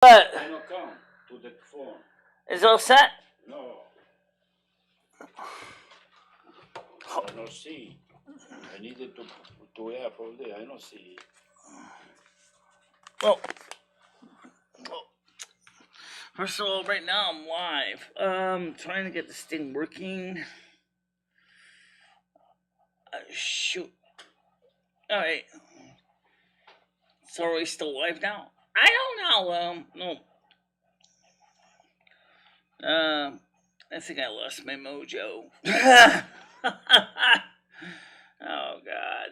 But I don't come to the phone. It's all set? No. I don't see. I needed to have all day. I don't see. Well, first of all, right now I'm live. Trying to get this thing working. Shoot. Alright. So are we still live now? I don't know. No. I think I lost my mojo. Oh, God.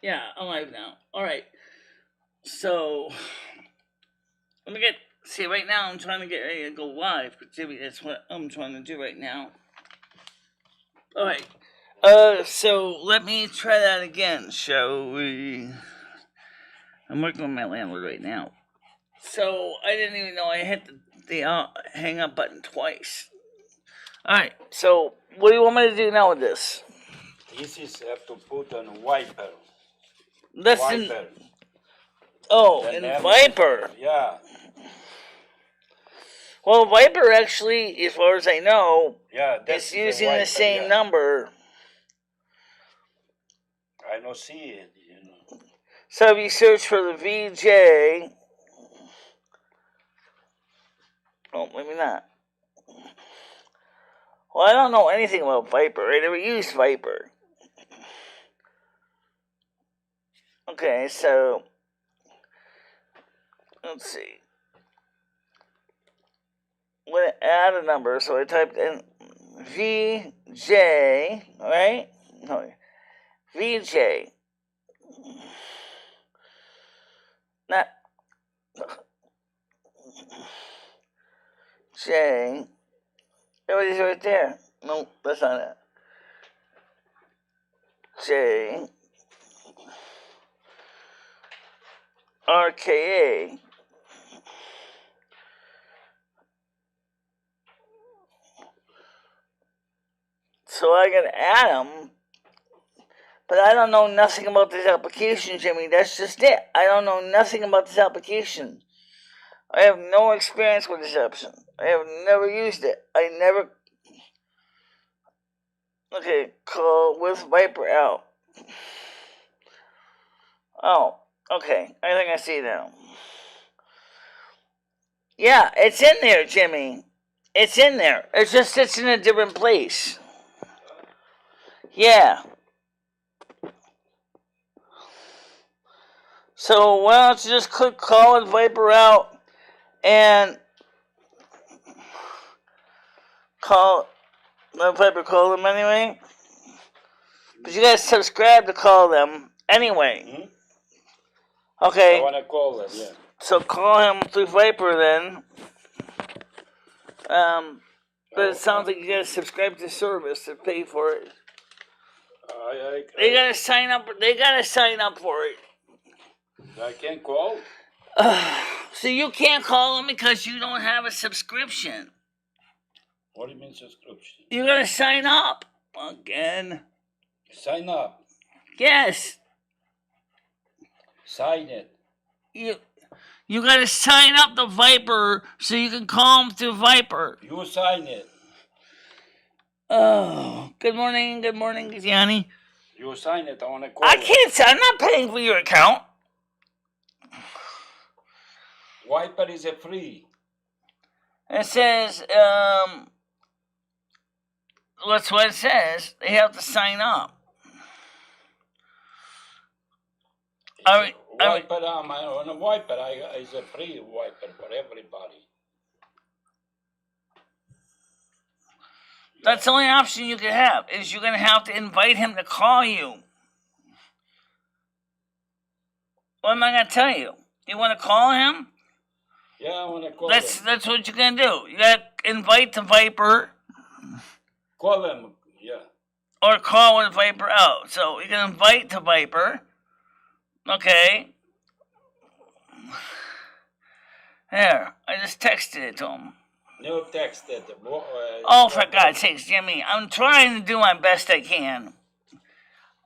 Yeah, I'm live now. Alright. So, see, right now I'm trying to get ready to go live, but Jimmy, that's what I'm trying to do right now. Alright. So let me try that again, shall we? I'm working with my landlord right now. So, I didn't even know I hit the hang up button twice. Alright, so what do you want me to do now with this? This is have to put on wiper. Listen. Wiper. Oh, in Viper. Yeah. Well, Viper actually, as far as I know, is using the same number. I don't see it, you know. So if you search for the VJ, oh, maybe not. Well, I don't know anything about Viper. I never used Viper. Okay, so let's see. I'm going to add a number, so I typed in VJ, right? No, VJ. Not J. Everybody's right there. No, that's not it. J. RKA. So I can add them, but I don't know nothing about this application, Jimmy. That's just it. I don't know nothing about this application. I have no experience with this option. I have never used it. Okay, call with Viper out. Oh, okay. I think I see now. Yeah, it's in there, Jimmy. It's in there. It just sits in a different place. Yeah. So why don't you just click call with Viper out and let Viper call them anyway? But you guys subscribe to call them anyway. Mm-hmm. Okay. I want to call them, yeah. So call him through Viper then. But it sounds like you gotta subscribe to the service to pay for it. They gotta sign up. They gotta sign up for it. I can't call. So you can't call them because you don't have a subscription. What do you mean subscription? You gotta sign up again. Sign up. Yes. Sign it. You gotta sign up to Viper so you can call them through Viper. You sign it. Oh, good morning, Yanni. You sign it. I want to call. I can't. I'm not paying for your account. Viper is a free. It says, that's what it says. They have to sign up. Viper, on a Viper is a free Viper for everybody. That's the only option you can have, is you're going to have to invite him to call you. What am I going to tell you? You want to call him? Yeah, I want to call him. That's what you're going to do. You got to invite the Viper. Call him, yeah. Or call with Viper out. So you can invite the Viper. Okay. There. I just texted it to him. No texted. Oh, for God's sakes, Jimmy. I'm trying to do my best I can.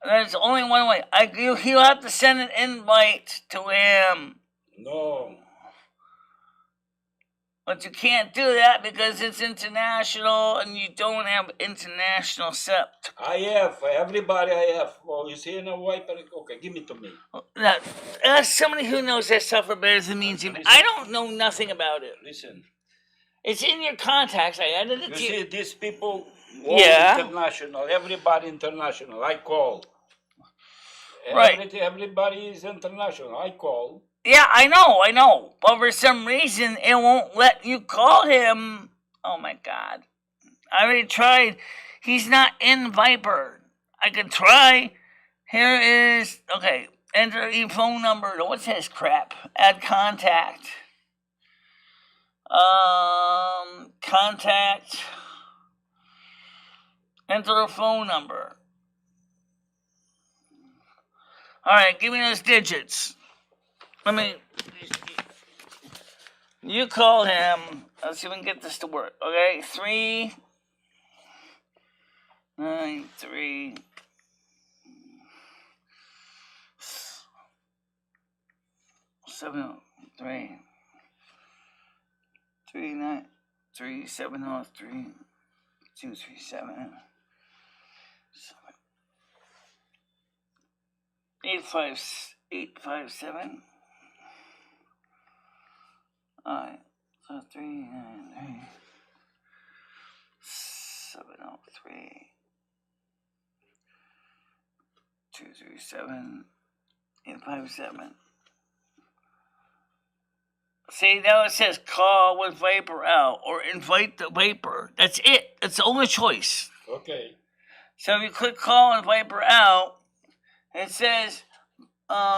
There's only one way. He'll have to send an invite to him. No. But you can't do that because it's international and you don't have international SEPT. I have. Everybody I have. Oh, you see in a wiper? Okay, give it to me. Now, as somebody who knows that stuff better than me, I don't know nothing about it. Listen. It's in your contacts. I added it You to see, these people, all Yeah. international, everybody international. I call. Right. Everybody is international. I call. Yeah, I know. But for some reason, it won't let you call him. Oh my God. I already tried. He's not in Viper. I could try. Here is, okay, enter your phone number. What's his crap? Add contact. Contact. Enter a phone number. Alright, give me those digits. You call him. Let's see if we can get this to work. Okay, 3 9 3 7 3 3 9 3 7 3 2 3 7 8 5 7. Alright, so 3 9 3 7 3 2 3 7 8 5 7. See, now it says call with Viper out or invite the Viper. That's it. That's the only choice. Okay. So if you click call and Viper out, it says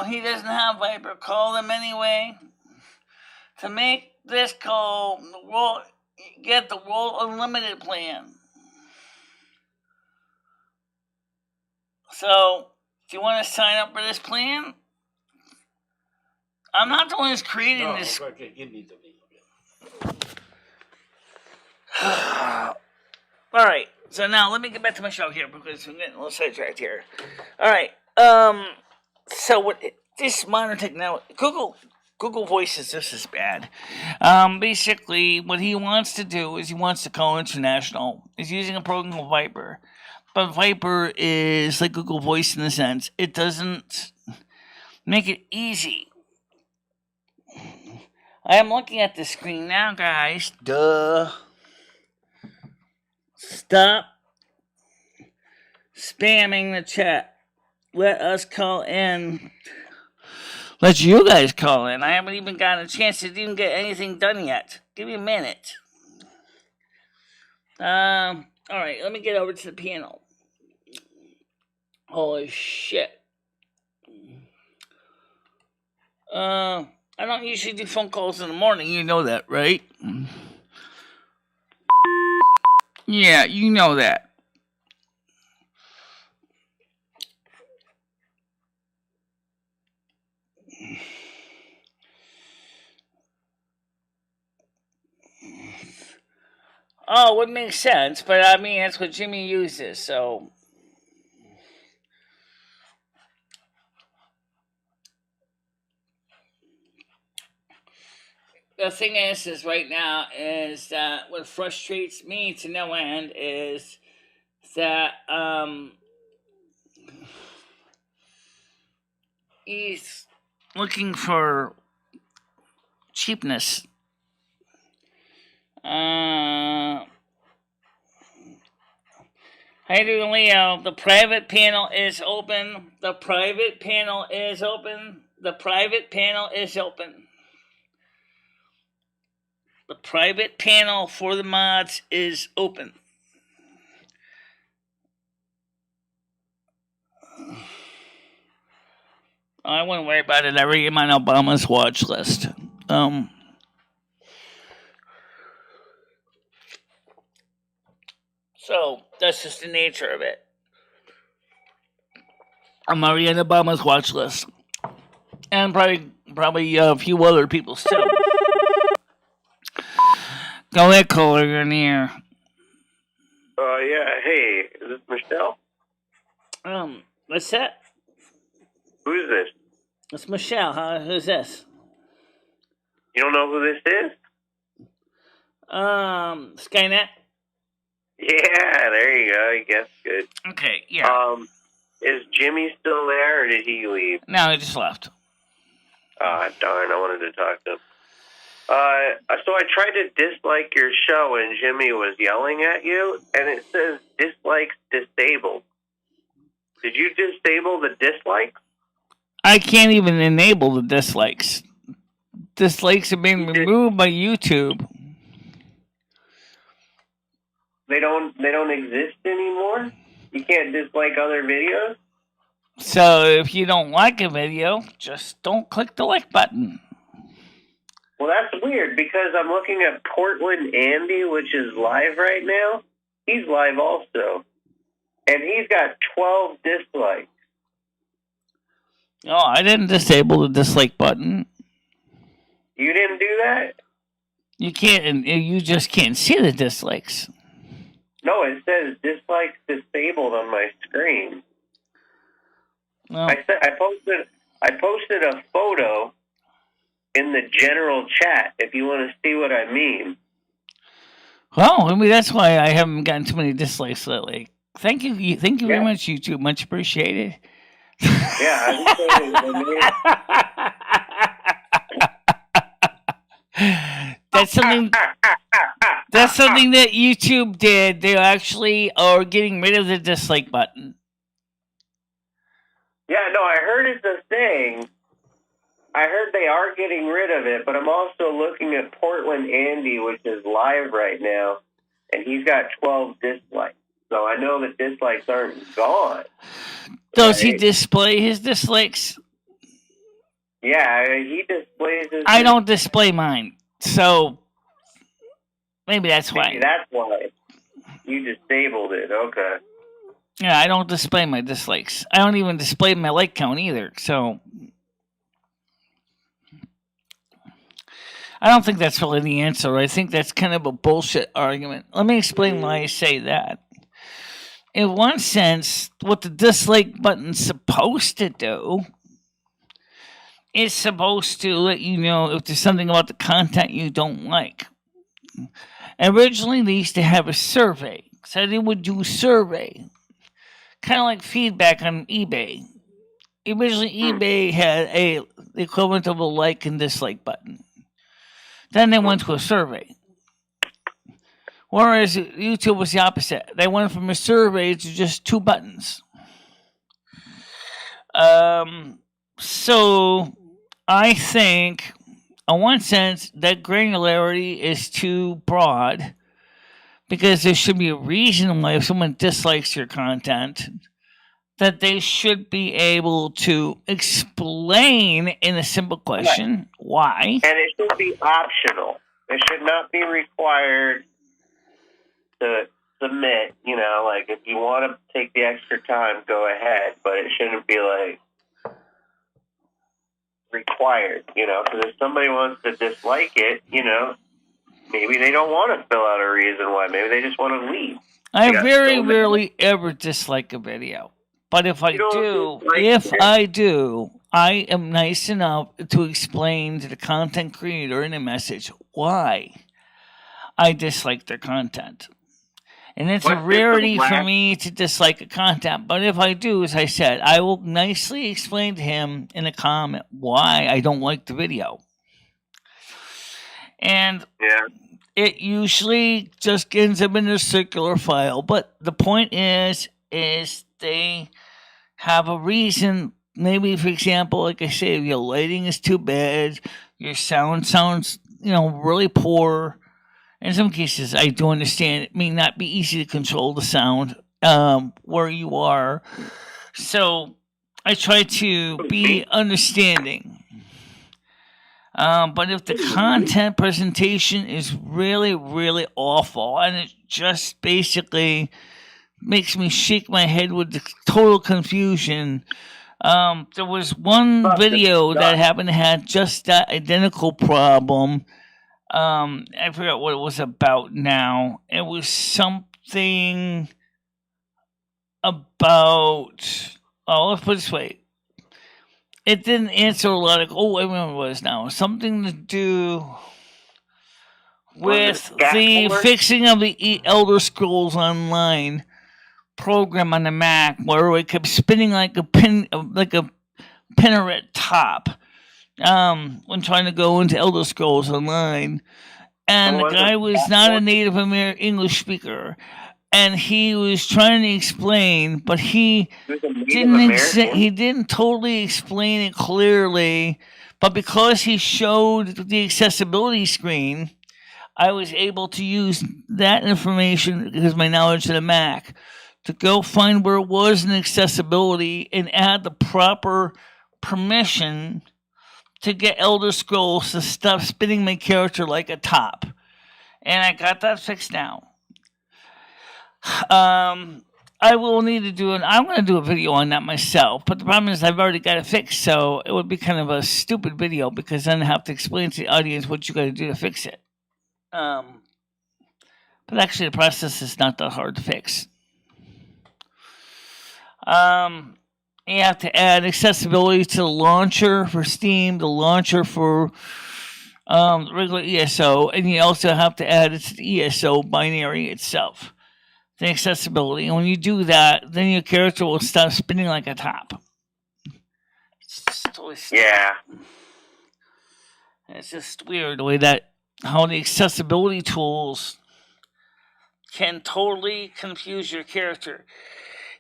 he doesn't have Viper. Call them anyway. To make this call, get the World Unlimited plan. So if you want to sign up for this plan, I'm not the one who's creating this. Okay, give me the video. All right. So now let me get back to my show here because I'm getting a little sidetracked here. All right. So what? This modern technology, Google Voice is just as bad. Basically, what he wants to do is he wants to call international. He's using a program called Viper, but Viper is like Google Voice in the sense it doesn't make it easy. I am looking at the screen now, guys. Duh. Stop spamming the chat. Let us call in. Let you guys call in. I haven't even gotten a chance to even get anything done yet. Give me a minute. Alright, let me get over to the piano. Holy shit. I don't usually do phone calls in the morning. You know that, right? Yeah, you know that. Oh, it would make sense, but I mean, that's what Jimmy uses, so. The thing is right now is that what frustrates me to no end is that, he's looking for cheapness. How you doing, Leo? The private panel is open. The private panel is open. The private panel is open. The private panel for the mods is open. I wouldn't worry about it. I already am on Obama's watch list. So that's just the nature of it. I'm already on Obama's watch list, and probably a few other people's too. Go ahead, caller. You're in the air. Yeah. Hey, is this Michelle? What's that? Who's this? It's Michelle, huh? Who's this? You don't know who this is? Skynet? Yeah, there you go. I guess good. Okay, yeah. Is Jimmy still there, or did he leave? No, he just left. Ah, darn, I wanted to talk to him. So I tried to dislike your show, and Jimmy was yelling at you, and it says dislikes disabled. Did you disable the dislikes? I can't even enable the dislikes. Dislikes are being removed by YouTube. They don't exist anymore? You can't dislike other videos? So if you don't like a video, just don't click the like button. Well, that's weird, because I'm looking at Portland Andy, which is live right now. He's live also. And he's got 12 dislikes. No, I didn't disable the dislike button. You didn't do that? You can't. You just can't see the dislikes. No, it says dislikes disabled on my screen. No. I posted a photo in the general chat, if you want to see what I mean. Well, I mean, that's why I haven't gotten too many dislikes lately. Thank you very much, YouTube. Much appreciated. Yeah, that's something. That's something that YouTube did. They actually are getting rid of the dislike button. Yeah, no, I heard it's a thing. I heard they are getting rid of it, but I'm also looking at Portland Andy, which is live right now, and he's got 12 dislikes. So I know that dislikes aren't gone. Does he display his dislikes? Yeah, he displays his... I don't display mine, so maybe that's why. Maybe that's why. You disabled it, okay. Yeah, I don't display my dislikes. I don't even display my like count either, so... I don't think that's really the answer. I think that's kind of a bullshit argument. Let me explain why I say that. In one sense, what the dislike button's supposed to do is supposed to let you know if there's something about the content you don't like. Originally, they used to have a survey. So they would do a survey. Kind of like feedback on eBay. Originally, eBay had the equivalent of a like and dislike button. Then they went to a survey. Whereas YouTube was the opposite. They went from a survey to just 2 buttons. So I think, in one sense, that granularity is too broad, because there should be a reason why if someone dislikes your content, that they should be able to explain in a simple question why. And it should be optional. It should not be required to submit. You know, like if you want to take the extra time, go ahead. But it shouldn't be like required, you know, because if somebody wants to dislike it, you know, maybe they don't want to fill out a reason why. Maybe they just want to leave. I very rarely ever dislike a video. But if I do, I am nice enough to explain to the content creator in a message why I dislike their content. And it's a rarity for me to dislike a content. But if I do, as I said, I will nicely explain to him in a comment why I don't like the video. And it usually just ends up in a circular file. But the point is they have a reason. Maybe, for example, like I say, your lighting is too bad, your sound sounds, really poor. In some cases, I do understand it may not be easy to control the sound where you are. So I try to be understanding. But if the content presentation is really, really awful, and it just basically makes me shake my head with the total confusion. There was one video that happened to have just that identical problem. I forgot what it was about now. It was something about let's put it this way. It didn't answer a lot of. Oh, I remember what it was now. Something to do with the fixing of the Elder Scrolls Online program on the Mac, where it kept spinning like a pinneret top. When trying to go into Elder Scrolls Online, and the guy was not a native American English speaker, and he was trying to explain, but he didn't totally explain it clearly. But because he showed the accessibility screen, I was able to use that information, because of my knowledge of the Mac, to go find where it was in accessibility and add the proper permission to get Elder Scrolls to stop spinning my character like a top. And I got that fixed now. I will need to do I'm going to do a video on that myself, but the problem is I've already got it fixed, so it would be kind of a stupid video, because then I have to explain to the audience what you got to do to fix it. But actually the process is not that hard to fix. You have to add accessibility to the launcher for Steam, the launcher for the regular ESO, and you also have to add it to the ESO binary itself, the accessibility. And when you do that, then your character will stop spinning like a top. It's totally It's just weird the way that how the accessibility tools can totally confuse your character.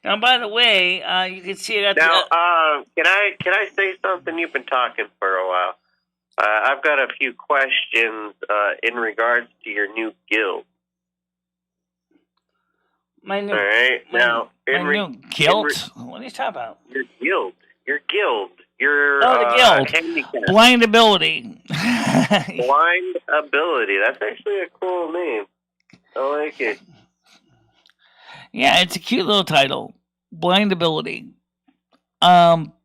Now, by the way, you can see it at can I say something? You've been talking for a while. I've got a few questions in regards to your new guild. My new, all right. Now, new guild? What are you talking about? Your guild. Your the guild. Handicap. Blind ability. Blind ability. That's actually a cool name. I like it. Yeah, it's a cute little title. Blind ability.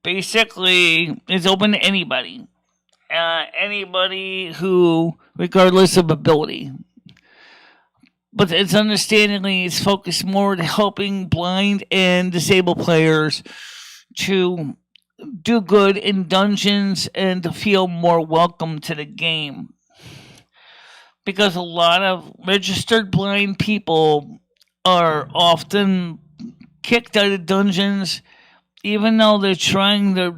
Basically, it's open to anybody. Anybody who, regardless of ability. But it's understandably, it's focused more to helping blind and disabled players to do good in dungeons and to feel more welcome to the game. Because a lot of registered blind people are often kicked out of dungeons, even though they're trying their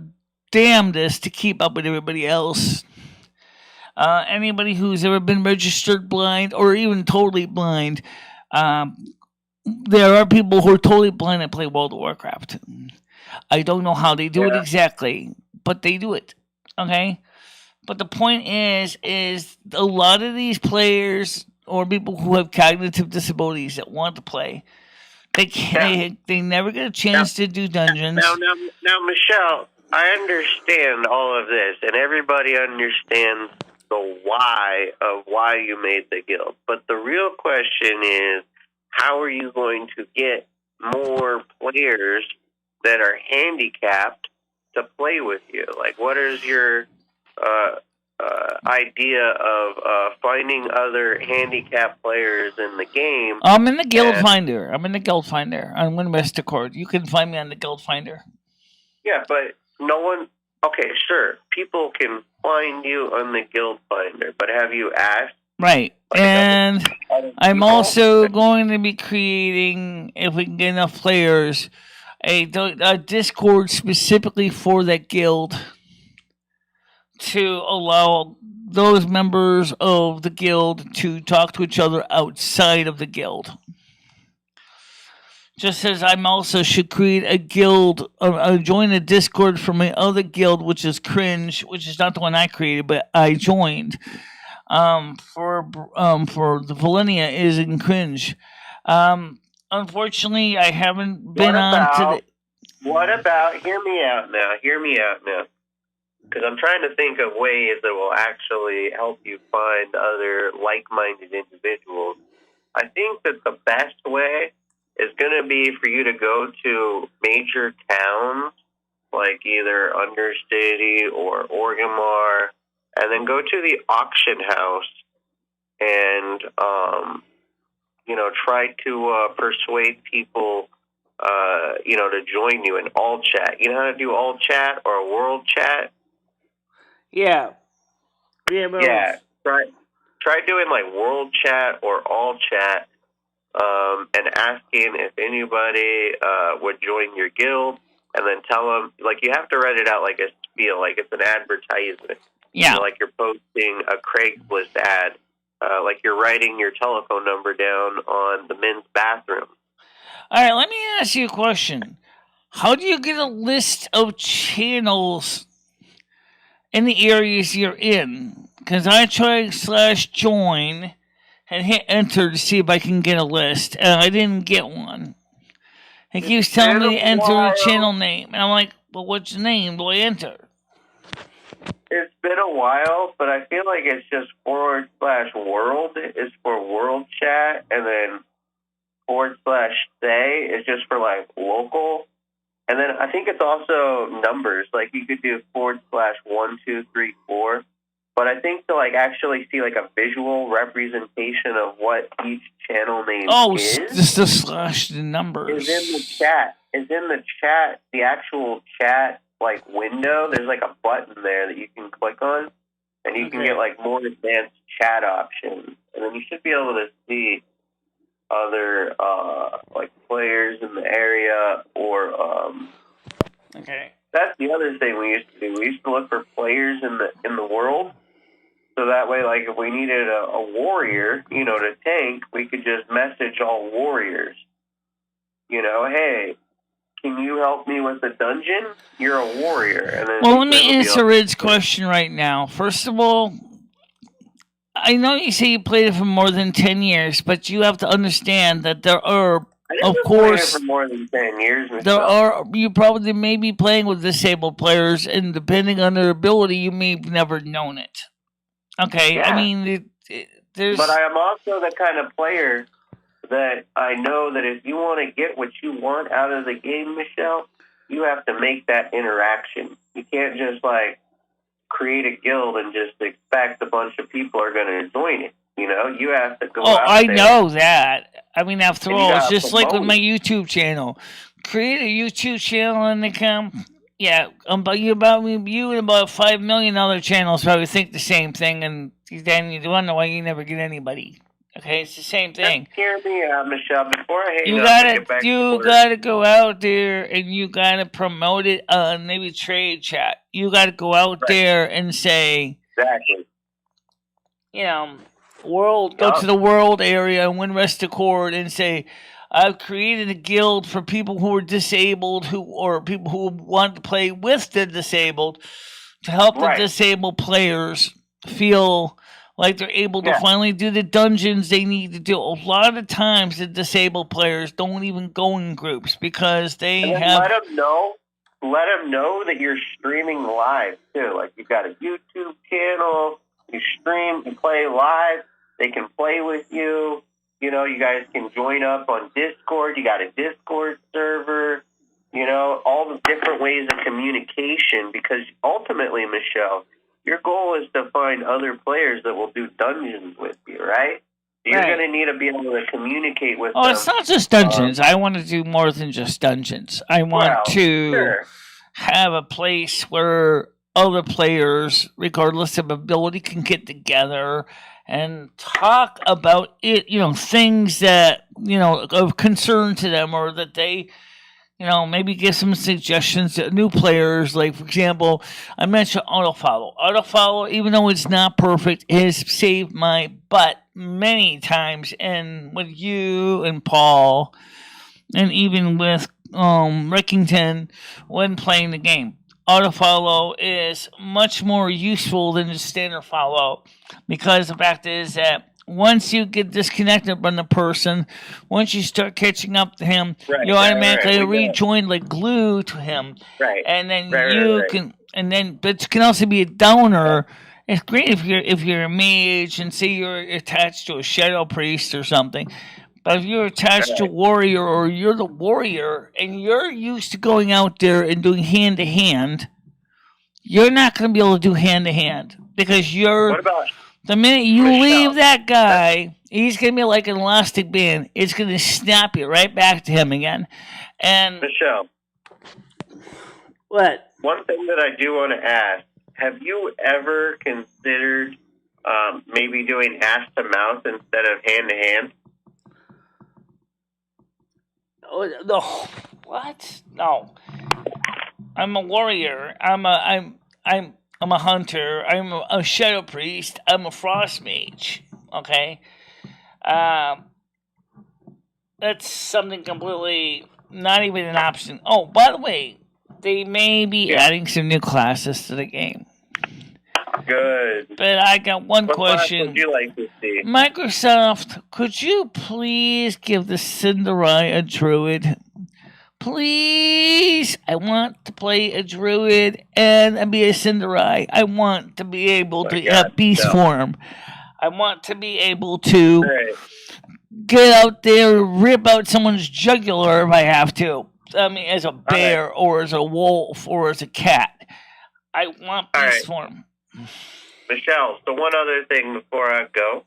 damnedest to keep up with everybody else. Anybody who's ever been registered blind or even totally blind, there are people who are totally blind that play World of Warcraft. I don't know how they do it exactly, but they do it. Okay? But the point is a lot of these players or people who have cognitive disabilities that want to play, they never get a chance to do dungeons. Now, Michelle, I understand all of this, and everybody understands the why of why you made the guild. But the real question is, how are you going to get more players that are handicapped to play with you? Like, what is your idea of finding other handicapped players in the game? I'm in the Guild Finder. I'm on Westaccord. You can find me on the Guild Finder. Yeah, but no one... Okay, sure. People can find you on the Guild Finder, but have you asked? Right. And I'm also going to be creating, if we can get enough players, a Discord specifically for that guild to allow those members of the guild to talk to each other outside of the guild. Just as I'm also should create a guild, join a Discord for my other guild, which is Cringe, which is not the one I created, but I joined. For the Valenia is in Cringe. Unfortunately, I haven't been on to What about, hear me out now. Because I'm trying to think of ways that will actually help you find other like-minded individuals. I think that the best way is going to be for you to go to major towns, like either Undercity or Orgrimmar, and then go to the auction house and, try to persuade people to join you in all chat. You know how to do all chat or world chat? Yeah. Yeah, but Yeah. Try doing like world chat or all chat, and asking if anybody would join your guild, and then tell them, like, you have to write it out like a spiel, like it's an advertisement. yeah. Like you're posting a Craigslist ad, like you're writing your telephone number down on the men's bathroom. All right, let me ask you a question. How do you get a list of channels in the areas you're in? Because I tried /join and hit enter to see if I can get a list, and I didn't get one. It keeps telling me to enter the channel name, and I'm like, well, which name do I enter? It's been a while, but I feel like it's just /world is for world chat, and then /say is just for like local. And then I think it's also numbers. Like you could do /1, 2, 3, 4. But I think to like actually see like a visual representation of what each channel name is. Just the slash the numbers. Is in the chat. The actual chat like window. There's like a button there that you can click on, and you can get like more advanced chat options. And then you should be able to see other like players in the area, or that's the other thing we used to do. We used to look for players in the world, so that way, like if we needed a warrior, to tank, we could just message all warriors. Hey, can you help me with the dungeon? You're a warrior. And then well, let me answer Red's question right now. First of all, I know you say you played it for more than 10 years, but you have to understand that there are, of course, for more than 10 years. You probably may be playing with disabled players, and depending on their ability, you may have never known it. Okay, yeah. I mean, there's. But I am also the kind of player that I know that if you want to get what you want out of the game, Michelle, you have to make that interaction. You can't just like create a guild and just expect a bunch of people are going to join it. You have to go out there. I know that. I mean, after all, it's just like with my YouTube channel. Create a YouTube channel and they come. Yeah, you and about 5 million other channels probably think the same thing, and then you wonder why you never get anybody. Okay, it's the same thing. Just hear me out, Michelle. Before I hang you gotta go out there and you gotta promote it on maybe trade chat. You gotta go out there and say, exactly. Go to the world area and win rest accord and say, I've created a guild for people who are disabled, or people who want to play with the disabled, to help the disabled players feel like they're able to finally do the dungeons they need to do. A lot of times, the disabled players don't even go in groups because they have. Let them know that you're streaming live too. Like you've got a YouTube channel, you stream, you play live. They can play with you. You guys can join up on Discord. You got a Discord server. All the different ways of communication. Because ultimately, Michelle, your goal is to find other players that will do dungeons with you, right? So you're going to need to be able to communicate with them. Oh, it's not just dungeons. I want to do more than just dungeons. I want to have a place where other players, regardless of ability, can get together and talk about it, things that, of concern to them, or that they, maybe give some suggestions to new players. Like, for example, I mentioned autofollow. Autofollow, even though it's not perfect, has saved my butt many times, and with you and Paul, and even with Rickington when playing the game. Autofollow is much more useful than the standard follow, because the fact is that once you get disconnected from the person, once you start catching up to him, you automatically rejoin like glue to him. Right. And then can, and then, but it can also be a downer. It's great if you're a mage and say you're attached to a shadow priest or something. But if you're attached to a warrior, or you're the warrior and you're used to going out there and doing hand-to-hand, you're not going to be able to do hand-to-hand because you're... The minute you Michelle, leave that guy, he's going to be like an elastic band. It's going to snap you right back to him again. And Michelle, what? one thing that I do want to ask, have you ever considered maybe doing ass to mouth instead of hand to hand? Oh, no. What? No. I'm a warrior. I'm a hunter. I'm a shadow priest. I'm a frost mage. Okay? That's something completely not even an option. Oh, by the way, they may be adding some new classes to the game. Good. But I got one What question. class would you like to see? Microsoft, could you please give the Cinderai a druid? Please! I want to play a druid and be a Cinderai. I want to be able to have beast form. I want to be able to get out there, rip out someone's jugular if I have to. I mean, as a bear or as a wolf or as a cat. I want beast form. Michelle, so one other thing before I go.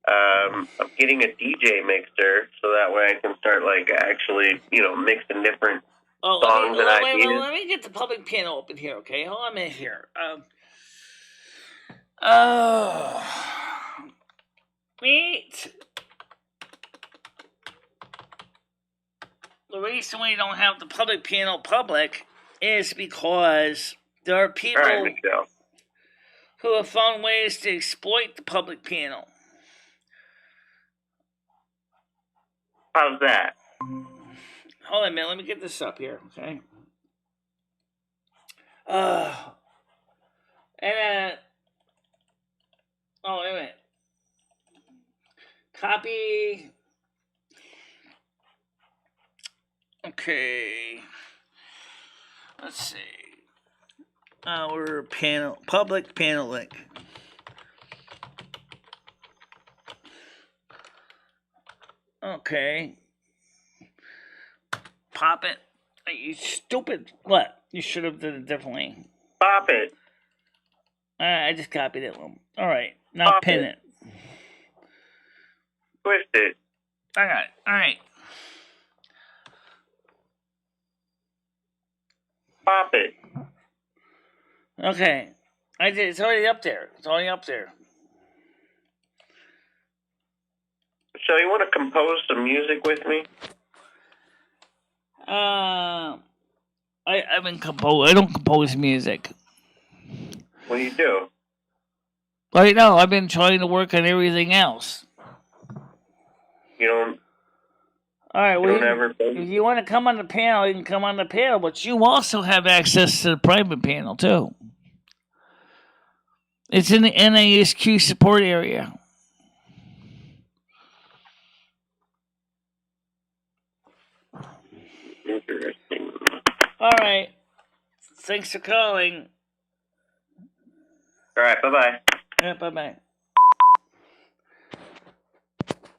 I'm getting a DJ mixer so that way I can start actually, mixing different songs and ideas. Let me get the public panel open here, okay? Hold on a minute here. Wait. The reason we don't have the public panel public is because there are people who have found ways to exploit the public panel. How's that? Hold on a minute. Let me get this up here, okay? Oh, wait a minute. Copy. Okay. Let's see. Our public panel link. Okay. Pop it. You stupid. What? You should have done it differently. Pop it. I just copied it. Alright. Now pin it. Twist it. I got it. Alright. Pop it. Okay. I did. It's already up there. So you want to compose some music with me? I don't compose music. What do you do? Right now, I've been trying to work on everything else. You don't. All right. Well, if you want to come on the panel, you can come on the panel, but you also have access to the private panel too. It's in the NASQ support area. Interesting. All right. Thanks for calling. All right. Bye-bye. Yeah, bye-bye.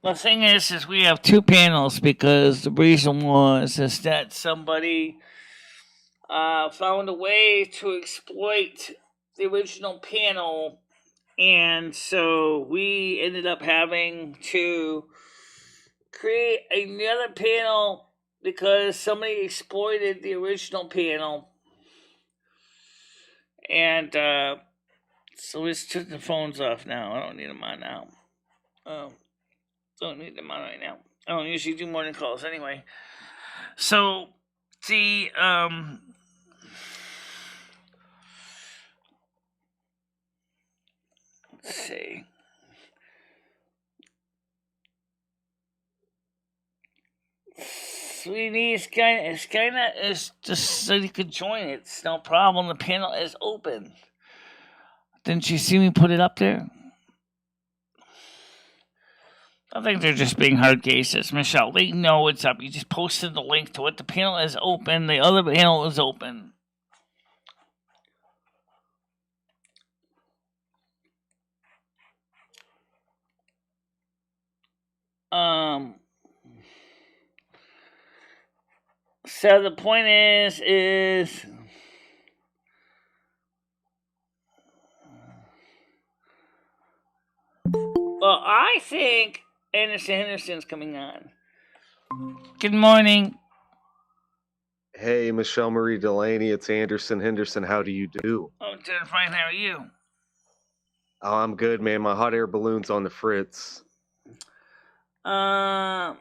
The thing is we have two panels because the reason is that somebody found a way to exploit the original panel, and so we ended up having to create another panel because somebody exploited the original panel. And so let's turn the phones off now. I don't need them on now. Don't need them on right now. I don't usually do morning calls anyway. So the let's see. Sweetie, Skynet is just so you could join it. It's no problem. The panel is open. Didn't you see me put it up there? I think they're just being hard cases. Michelle, they know it's up. You just posted the link to it. The panel is open. The other panel is open. So the point is Well, I think Henderson's coming on. Good morning. Hey, MicheleMarieDalene, it's Anderson Henderson. How do you do? I'm doing fine. How are you? Oh, I'm good, man. My hot air balloon's on the fritz. My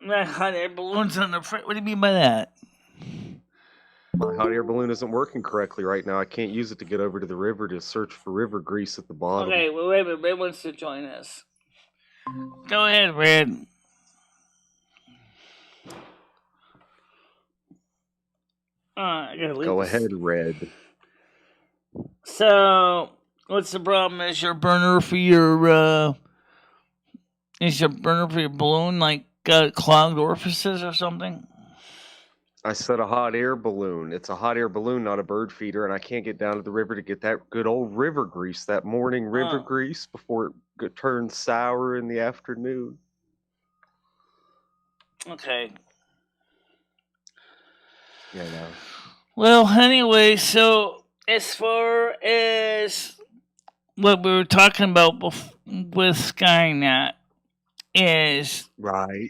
hot air balloon's on the front. What do you mean by that? My hot air balloon isn't working correctly right now. I can't use it to get over to the river to search for river grease at the bottom. Okay, well, wait a minute. Red wants to join us. Go ahead, Red. I gotta leave Go this. ahead, Red. So, what's the problem? Is your burner for your balloon like clogged orifices or something? I said a hot air balloon. It's a hot air balloon, not a bird feeder, and I can't get down to the river to get that good old river grease, that morning river grease, before it turns sour in the afternoon. Okay. Yeah, no. Well, anyway, so as far as what we were talking about with Skynet is, right.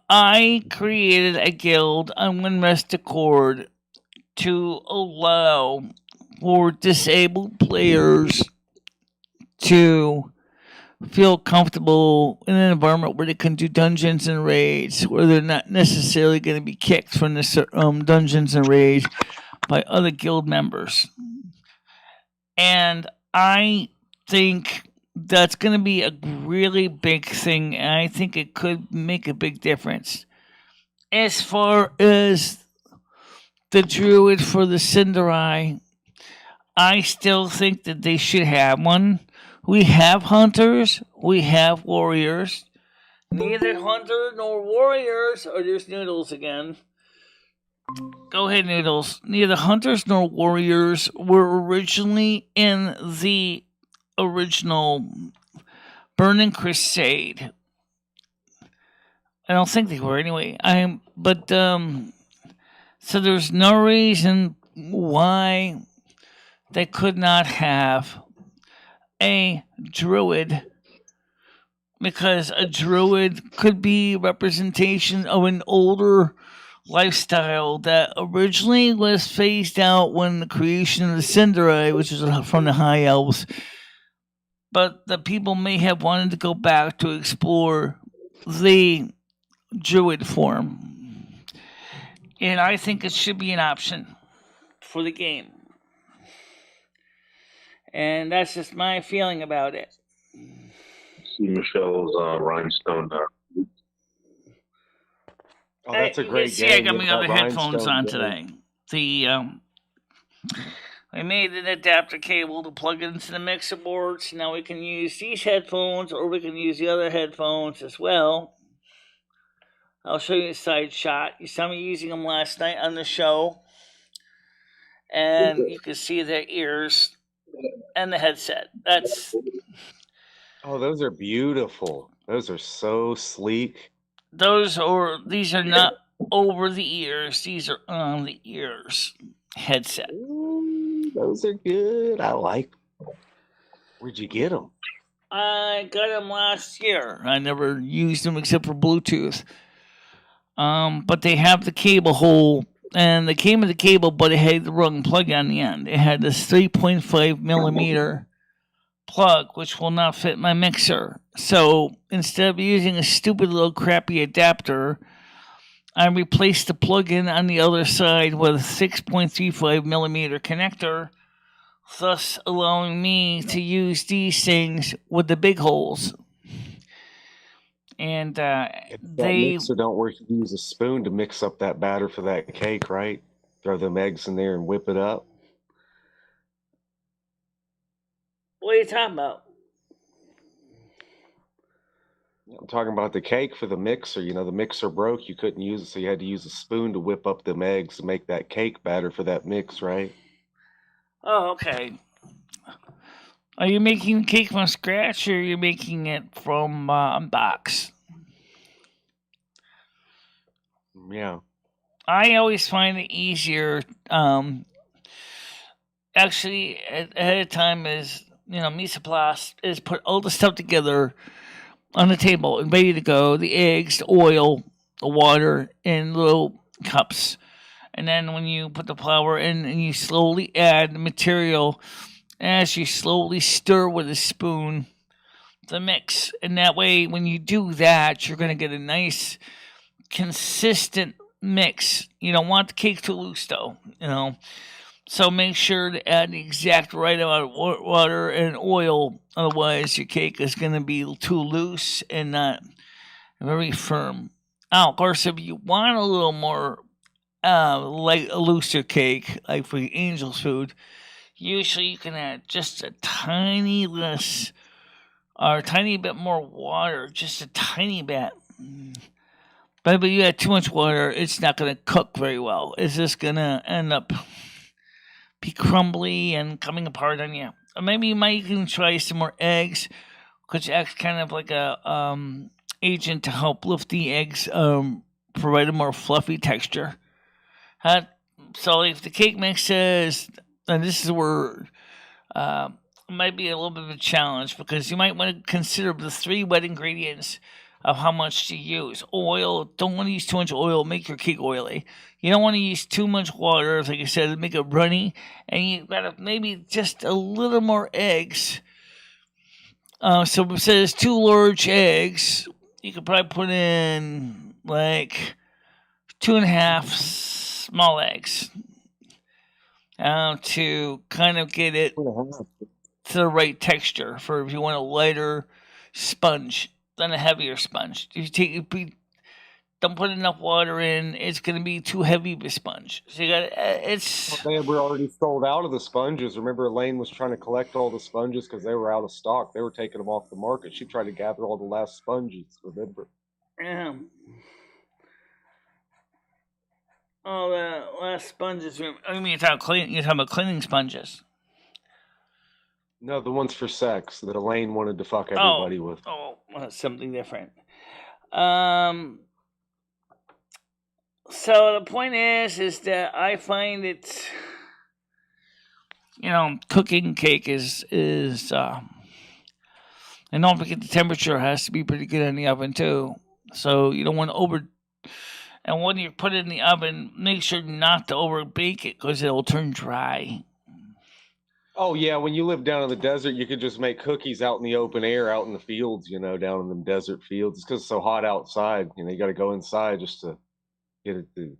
I created a guild on Windrest Accord to allow for disabled players to feel comfortable in an environment where they can do dungeons and raids, where they're not necessarily going to be kicked from the dungeons and raids by other guild members. And I think that's going to be a really big thing, and I think it could make a big difference. As far as the druid for the Cinderai, I still think that they should have one. We have hunters, we have warriors. Neither hunter nor warriors, or there's Noodles again. Go ahead, Noodles. Neither hunters nor warriors were originally in the original Burning Crusade. I don't think they were anyway. So there's no reason why they could not have a druid, because a druid could be representation of an older lifestyle that originally was phased out when the creation of the Cinderai, which is from the High Elves. But the people may have wanted to go back to explore the druid form. And I think it should be an option for the game. And that's just my feeling about it. See Michelle's rhinestone there. Oh, that's a great game. I got my other headphones on today. I made an adapter cable to plug it into the mixer board, so now we can use these headphones, or we can use the other headphones as well. I'll show you a side shot. You saw me using them last night on the show, and you can see their ears and the headset. Oh, those are beautiful. Those are so sleek. These are not over the ears. These are on the ears. Headset. Ooh, those are good. I like them. Where'd you get them? I got them last year. I never used them except for Bluetooth. But they have the cable hole, and they came with the cable, but it had the wrong plug on the end. It had this 3.5 millimeter plug, which will not fit my mixer. So instead of using a stupid little crappy adapter, I replaced the plug-in on the other side with a 6.35 millimeter connector, thus allowing me to use these things with the big holes. And mixer don't work. You use a spoon to mix up that batter for that cake, right? Throw them eggs in there and whip it up. What are you talking about? I'm talking about the cake for the mixer. You know, the mixer broke. You couldn't use it, so you had to use a spoon to whip up them eggs to make that cake batter for that mix, right? Oh, okay. Are you making the cake from scratch, or are you making it from a box? Yeah. I always find it easier, actually, ahead of time, is mise en place is put all the stuff together on the table and ready to go. The eggs, the oil, the water in little cups. And then when you put the flour in and you slowly add the material as you slowly stir with a spoon the mix. And that way when you do that, you're going to get a nice consistent mix. You don't want the cake too loose though, So make sure to add the exact right amount of water and oil. Otherwise, your cake is going to be too loose and not very firm. Now, of course, if you want a little more like a looser cake, like for the angel's food, usually you can add just a tiny less or a tiny bit more water, just a tiny bit. But if you add too much water, it's not going to cook very well. It's just going to end up be crumbly and coming apart on you. Or maybe you might even try some more eggs, which acts kind of like a agent to help lift the eggs, provide a more fluffy texture. So if the cake mix is, and this is where it might be a little bit of a challenge because you might want to consider the 3 wet ingredients of how much to use. Oil, don't want to use too much oil, make your cake oily. You don't want to use too much water, like I said, make it runny. And you gotta maybe just a little more eggs. So if it says 2 large eggs, you could probably put in like 2.5 small eggs to kind of get it to the right texture for if you want a lighter sponge than a heavier sponge. If you don't put enough water in, it's going to be too heavy of a sponge. So you got it's. They were already sold out of the sponges. Remember, Elaine was trying to collect all the sponges because they were out of stock. They were taking them off the market. She tried to gather all the last sponges. Remember? Yeah. Oh, the last sponges. I mean, you're talking about cleaning sponges. No, the ones for sex that Elaine wanted to fuck everybody with. Oh, well, that's something different. So the point is that I find it's, cooking cake is, and don't forget the temperature has to be pretty good in the oven too. So you don't want to and when you put it in the oven, make sure not to over bake it because it'll turn dry. Oh, yeah, when you live down in the desert, you could just make cookies out in the open air, out in the fields, down in them desert fields. It's because it's so hot outside. You got to go inside just to get it to,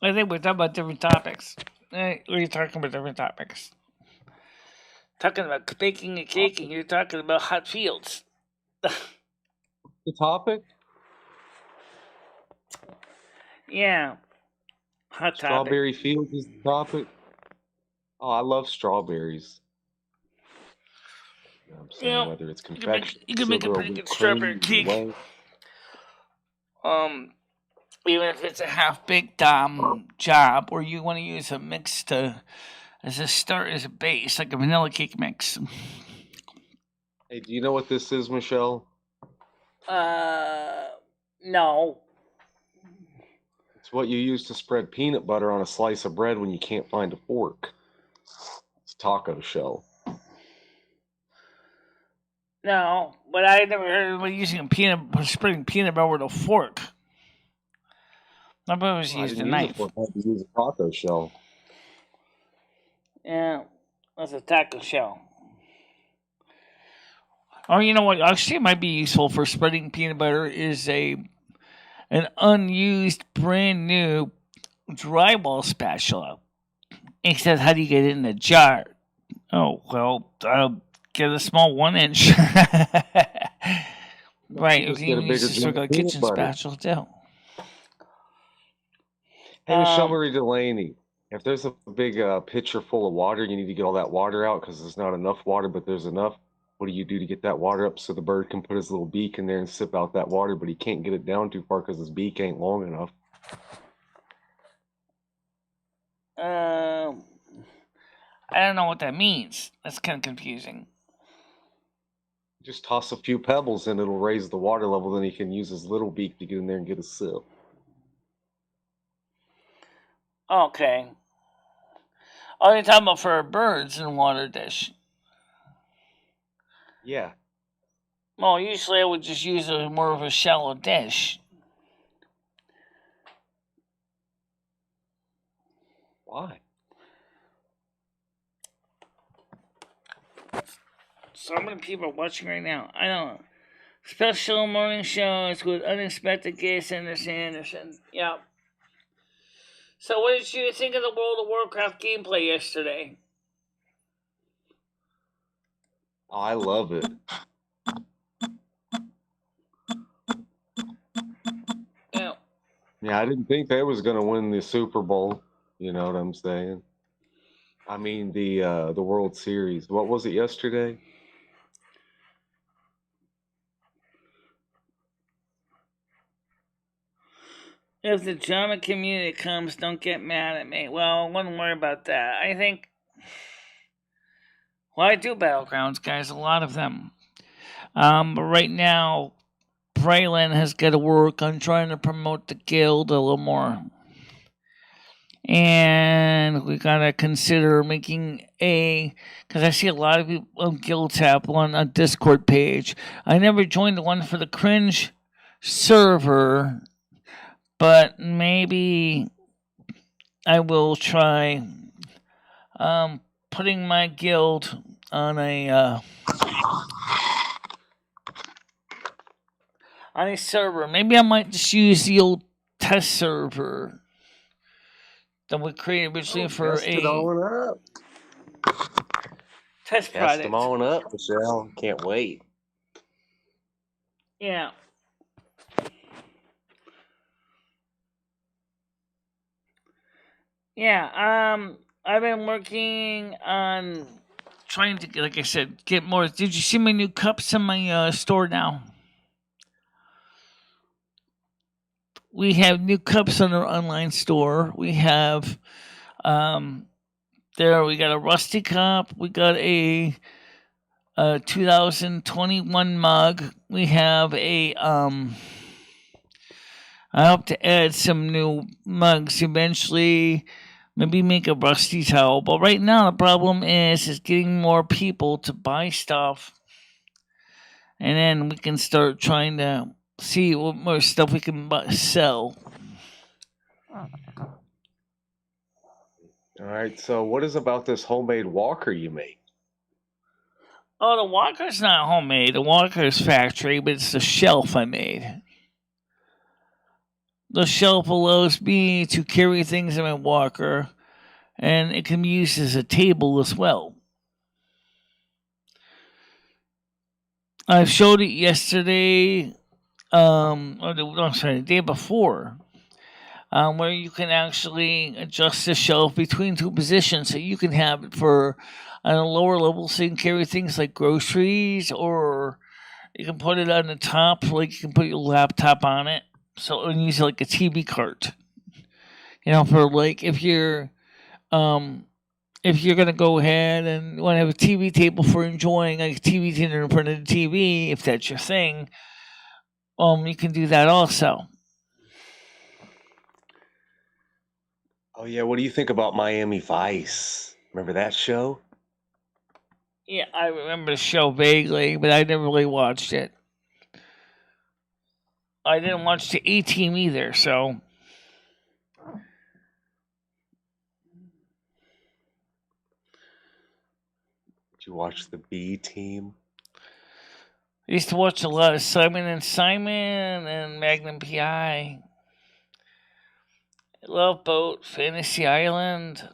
I think we're talking about different topics. We're talking about different topics. Talking about baking a cake and you're talking about hot fields. The topic? Yeah. Hot topic. Strawberry fields is the topic. Oh, I love strawberries. I'm saying whether it's confection, you can make a pretty good strawberry cake. Even if it's a half-baked job, or you want to use a mix as a base, like a vanilla cake mix. Hey, do you know what this is, Michelle? No. It's what you use to spread peanut butter on a slice of bread when you can't find a fork. It's taco shell. No, but I never heard of using spreading peanut butter with a fork. I thought it was used a knife. I had to use a taco shell. Yeah, that's a taco shell. Oh, you know what? Actually, it might be useful for spreading peanut butter is an unused, brand new drywall spatula. Except, how do you get it in a jar? Oh, well, get a small 1-inch. Right, you can use this like a kitchen spatula too. Hey, MicheleMarieDalene, if there's a big pitcher full of water, you need to get all that water out because there's not enough water, but there's enough. What do you do to get that water up so the bird can put his little beak in there and sip out that water, but he can't get it down too far because his beak ain't long enough? I don't know what that means. That's kind of confusing. Just toss a few pebbles and it'll raise the water level, then he can use his little beak to get in there and get a sip. Okay. Oh, you're talking about for birds in water dish. Yeah. Well, usually I would just use more of a shallow dish. Why? So many people are watching right now. I don't know. Special morning shows with unexpected guests, Anderson. Yeah. So what did you think of the World of Warcraft gameplay yesterday? Oh, I love it. Yeah. Yeah, I didn't think they was gonna win the Super Bowl. You know what I'm saying? I mean the World Series. What was it yesterday? If the drama community comes, don't get mad at me. Well, I wouldn't worry about that. I think. Well, I do battlegrounds, guys. A lot of them. But right now, Braylon has got to work on trying to promote the guild a little more. And we gotta consider making because I see a lot of people on guilds have one on Discord page. I never joined the one for the cringe server, but maybe I will try putting my guild on a server. Maybe I might just use the old test server that we created originally for Test it on up. test Test product. them on up, Michelle. Can't wait. Yeah. Yeah, I've been working on trying to, like I said, get more. Did you see my new cups in my store now? We have new cups on our online store. We have, we got a rusty cup. We got a 2021 mug. We have I hope to add some new mugs eventually. Maybe make a rusty towel. But right now the problem is getting more people to buy stuff. And then we can start trying to see what more stuff we can sell. All right. So, what is about this homemade walker you made? Oh, the walker's not homemade. The walker's factory, but it's the shelf I made. The shelf allows me to carry things in my walker, and it can be used as a table as well. I showed it yesterday, the day before, where you can actually adjust the shelf between two positions, so you can have it for on a lower level, so you can carry things like groceries, or you can put it on the top, like you can put your laptop on it, so and use it like a TV cart. For like if you're gonna go ahead and want to have a TV table for enjoying like a TV dinner in front of the TV, if that's your thing, you can do that also. Oh yeah, what do you think about Miami Vice? Remember that show? Yeah, I remember the show vaguely, but I never really watched it. I didn't watch the A-Team either, so. Did you watch the B Team? I used to watch a lot of Simon and Simon and Magnum PI. Love Boat, Fantasy Island.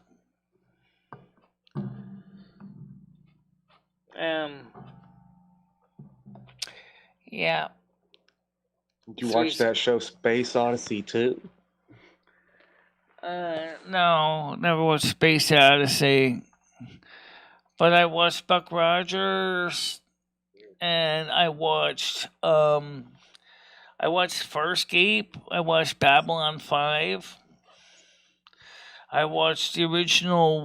Yeah. Did you watch that show Space Odyssey too? No, never watched Space Odyssey. But I watched Buck Rogers, and I watched Farscape. I watched Babylon 5. I watched the original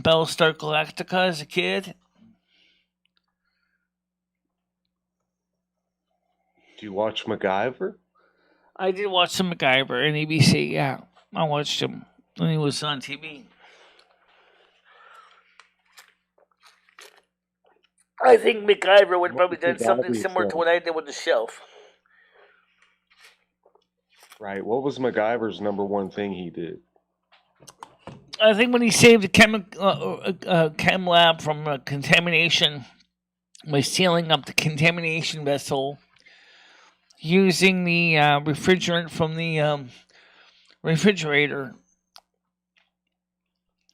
Battlestar Galactica as a kid. Did you watch MacGyver? I did watch some MacGyver on ABC, yeah. I watched him when he was on TV. I think MacGyver would What probably was done something MacGyver's similar to show? what I did with the shelf. Right. What was MacGyver's number one thing he did? I think when he saved the chem lab from contamination by sealing up the contamination vessel using the refrigerant from the refrigerator,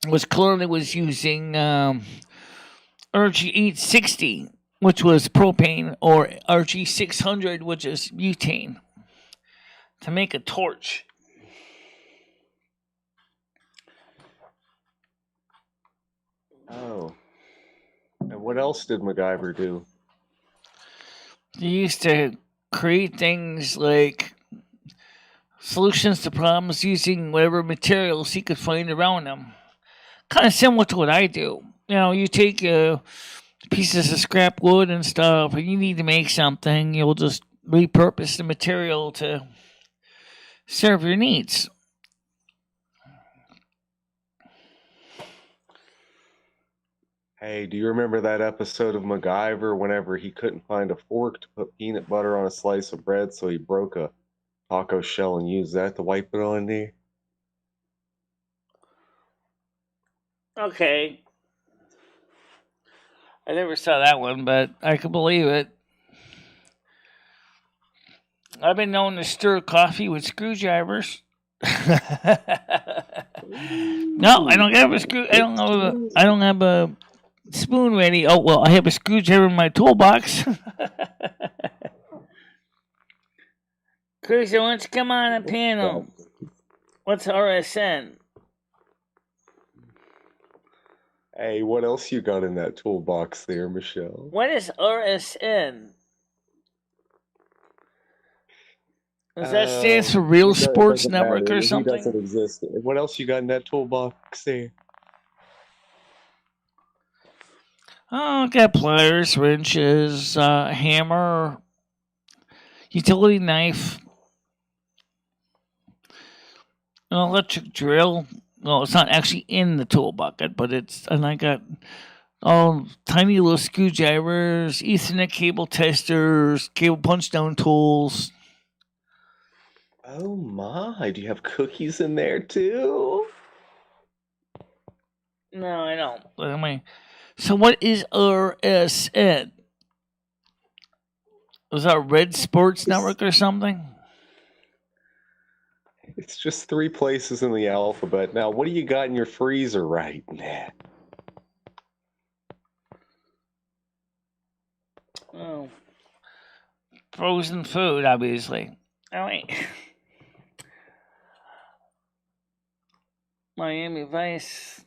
was clearly was using RG860, which was propane, or RG600, which is butane, to make a torch. Oh. And what else did MacGyver do? He used to create things like solutions to problems using whatever materials he could find around them. Kind of similar to what I do. You know, you take pieces of scrap wood and stuff, and you need to make something, you'll just repurpose the material to serve your needs. Hey, do you remember that episode of MacGyver whenever he couldn't find a fork to put peanut butter on a slice of bread, so he broke a taco shell and used that to wipe it on there? Okay. I never saw that one, but I can believe it. I've been known to stir coffee with screwdrivers. No, I don't have a screw. I don't have a spoon ready. Oh well, I have a screwdriver in my toolbox. Chris, why don't you come on a panel? What's RSN? Hey, what else you got in that toolbox there, Michelle? What is RSN? Does that stands for Real Sports Network or something? He doesn't exist. What else you got in that toolbox there? Oh, I got pliers, wrenches, hammer, utility knife, an electric drill. Well, it's not actually in the tool bucket, but it's, and I got all tiny little screwdrivers, Ethernet cable testers, cable punch down tools. Oh my, do you have cookies in there too? No, I don't. But so what is RSN? Was that Red Sports Network or something? It's just 3 places in the alphabet. Now, what do you got in your freezer right now? Oh. Frozen food, obviously. Oh, wait. Miami Vice.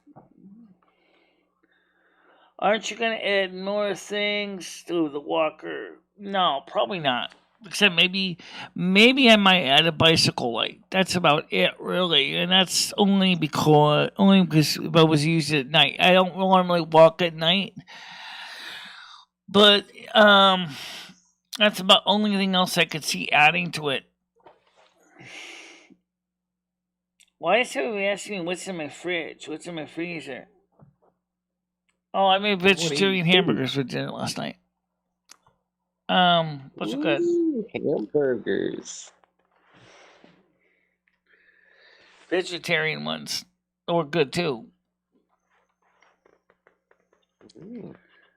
Aren't you going to add more things to the Walker? No, probably not. Except maybe I might add a bicycle light. That's about it, really, and that's only because if I was used at night. I don't normally walk at night, but that's about only thing else I could see adding to it. Why is everybody asking me what's in my fridge? What's in my freezer? Oh, I made vegetarian hamburgers for dinner last night. What's good? Hamburgers. Vegetarian ones were good too. Did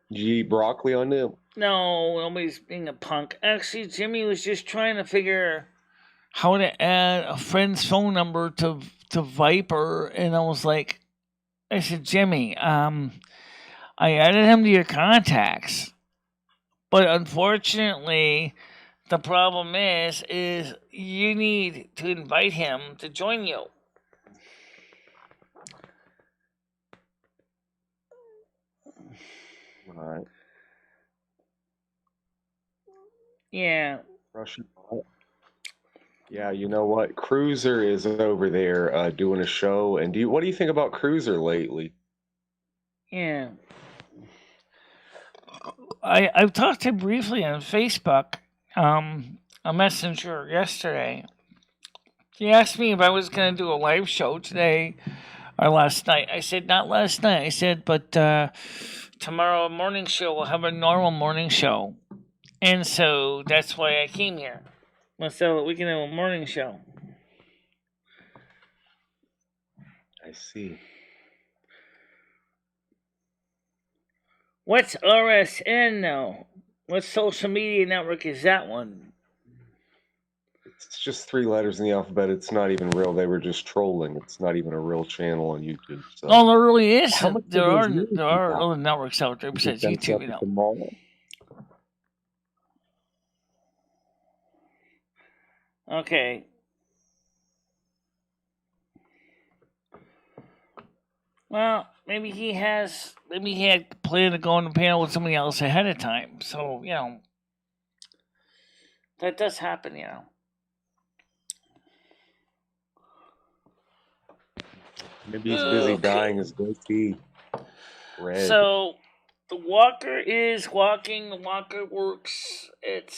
you eat broccoli on them? No, nobody's being a punk. Actually, Jimmy was just trying to figure how to add a friend's phone number to Viper, and I was like, I said, Jimmy, I added him to your contacts. But unfortunately, the problem is you need to invite him to join you. All right. Yeah. Russian. Yeah, you know what? Cruiser is over there doing a show. And what do you think about Cruiser lately? Yeah. I've talked to him briefly on Facebook, a messenger yesterday. He asked me if I was going to do a live show today Or last night. I said, not last night. I said, but tomorrow morning show, we'll have a normal morning show. And so that's why I came here. So that we can have a morning show. I see. What's RSN now? What social media network is that one? It's just 3 letters in the alphabet. It's not even real. They were just trolling. It's not even a real channel on YouTube. So. Oh, there really is. How much There do are those views there are got? other networks out there besides Them YouTube, up you at the know. mall? Okay. Well, maybe he had planned to go on the panel with somebody else ahead of time. So, you know, that does happen, you know. Maybe he's busy dyeing his goatee red. So, the walker is walking. The walker works. It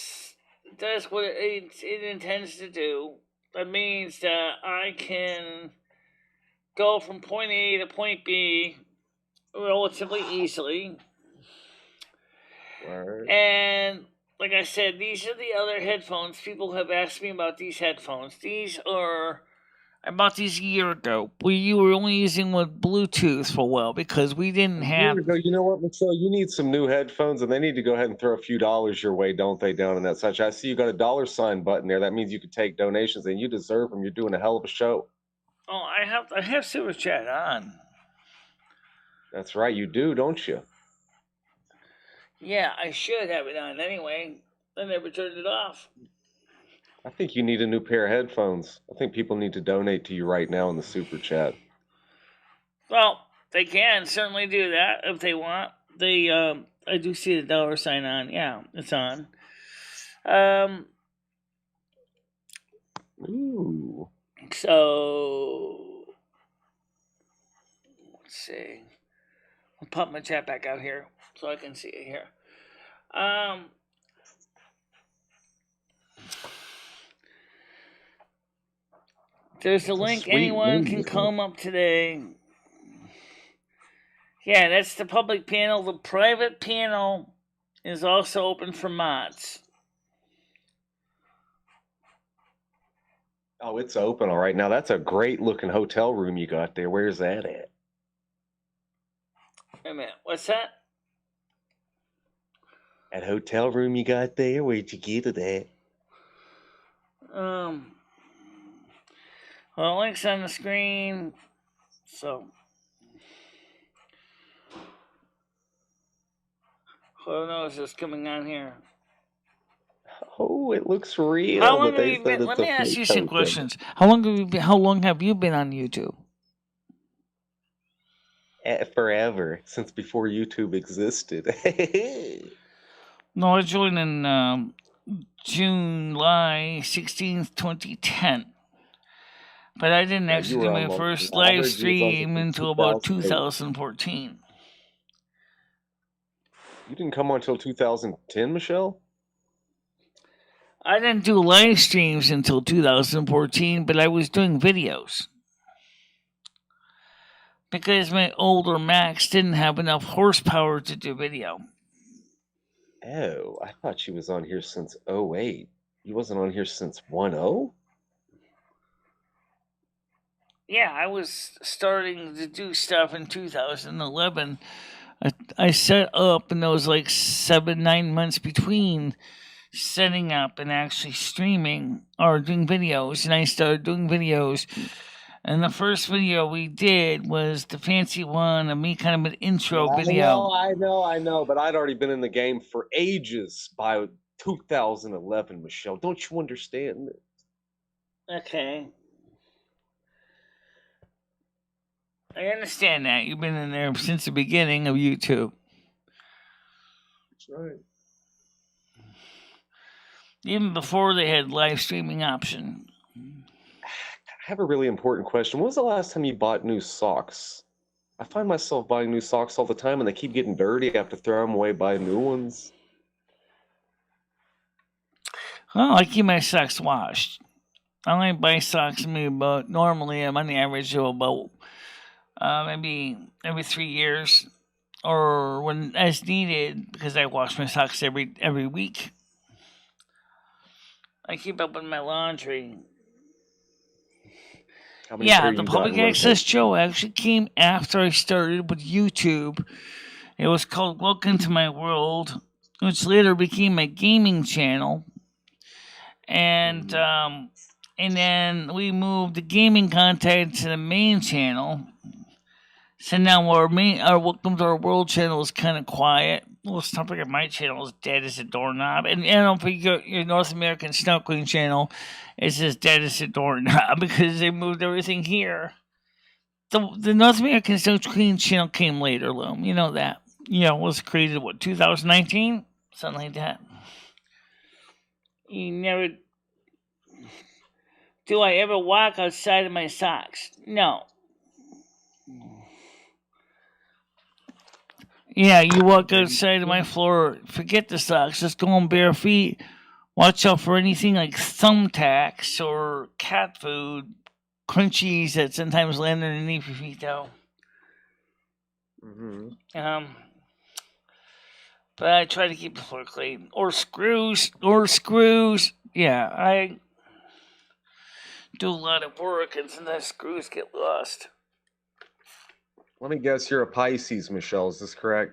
does what it intends to do. That means that I can go from point A to point B relatively easily. Right. And like I said, these are the other headphones. People have asked me about these headphones. I bought these a year ago. You were only using with Bluetooth for a while because we didn't have. You know what, Michelle? You need some new headphones, and they need to go ahead and throw a few dollars your way, don't they, down in that such? I see you got a $sign button there. That means you can take donations, and you deserve them. You're doing a hell of a show. Oh, I have Super Chat on. That's right, you do, don't you? Yeah, I should have it on anyway. I never turned it off. I think you need a new pair of headphones. I think people need to donate to you right now in the Super Chat. Well, they can certainly do that if they want. I do see the $sign on. Yeah, it's on. Ooh. So let's see. I'll pop my chat back out here so I can see it here. There's a link. Anyone can come up today. Yeah, that's the public panel. The private panel is also open for mods. Oh, it's open, all right. Now, that's a great-looking hotel room you got there. Where's that at? Wait a minute. What's that? That hotel room you got there? Where'd you get it at? Well, the link's on the screen. So, who knows what's coming on here? Oh, it looks real. How long but have they you been? said Let it's me a ask fake you some hotel. questions. How long have you been on YouTube? Forever, since before YouTube existed. No, I joined in July 16th, 2010. But I didn't Yeah, actually you were do on my long- first I heard you live was on stream since until about 2008. 2014. You didn't come on until 2010, Michelle? I didn't do live streams until 2014, but I was doing videos. Because my older Macs didn't have enough horsepower to do video. Oh, I thought she was on here since 08. You wasn't on here since 10? Yeah, I was starting to do stuff in 2011. I set up, and there was like 7-9 months between setting up and actually streaming or doing videos. And I started doing videos. And the first video we did was the fancy one of me, kind of an intro video. I know, but I'd already been in the game for ages by 2011, Michelle. Don't you understand? Okay. I understand that. You've been in there since the beginning of YouTube. That's right. Even before they had live streaming option. I have a really important question. When was the last time you bought new socks? I find myself buying new socks all the time, and they keep getting dirty. I have to throw them away, buy new ones. Well, I keep my socks washed. I only buy socks maybe about, normally I'm on the average of about maybe every 3 years, or when as needed, because I wash my socks every week. I keep up with my laundry. How many pair The you got public in access rotation? show actually came after I started with YouTube. It was called Welcome to My World, which later became my gaming channel. And then we moved the gaming content to the main channel. So now our Welcome to Our World channel is kind of quiet. Well, stuff like my channel is dead as a doorknob. And for your North American Snow Queen channel, it's just dead as a doorknob because they moved everything here. The North American Snow Queen channel came later, Loom. You know that. It was created, 2019? Something like that. You never... Do I ever walk outside of my socks? No. Yeah, you walk outside of my floor, forget the socks, just go on bare feet. Watch out for anything like thumbtacks or cat food, crunchies that sometimes land underneath your feet, though. But I try to keep the floor clean. Or screws. Yeah, I do a lot of work, and sometimes screws get lost. Let me guess, you're a Pisces, Michelle. Is this correct?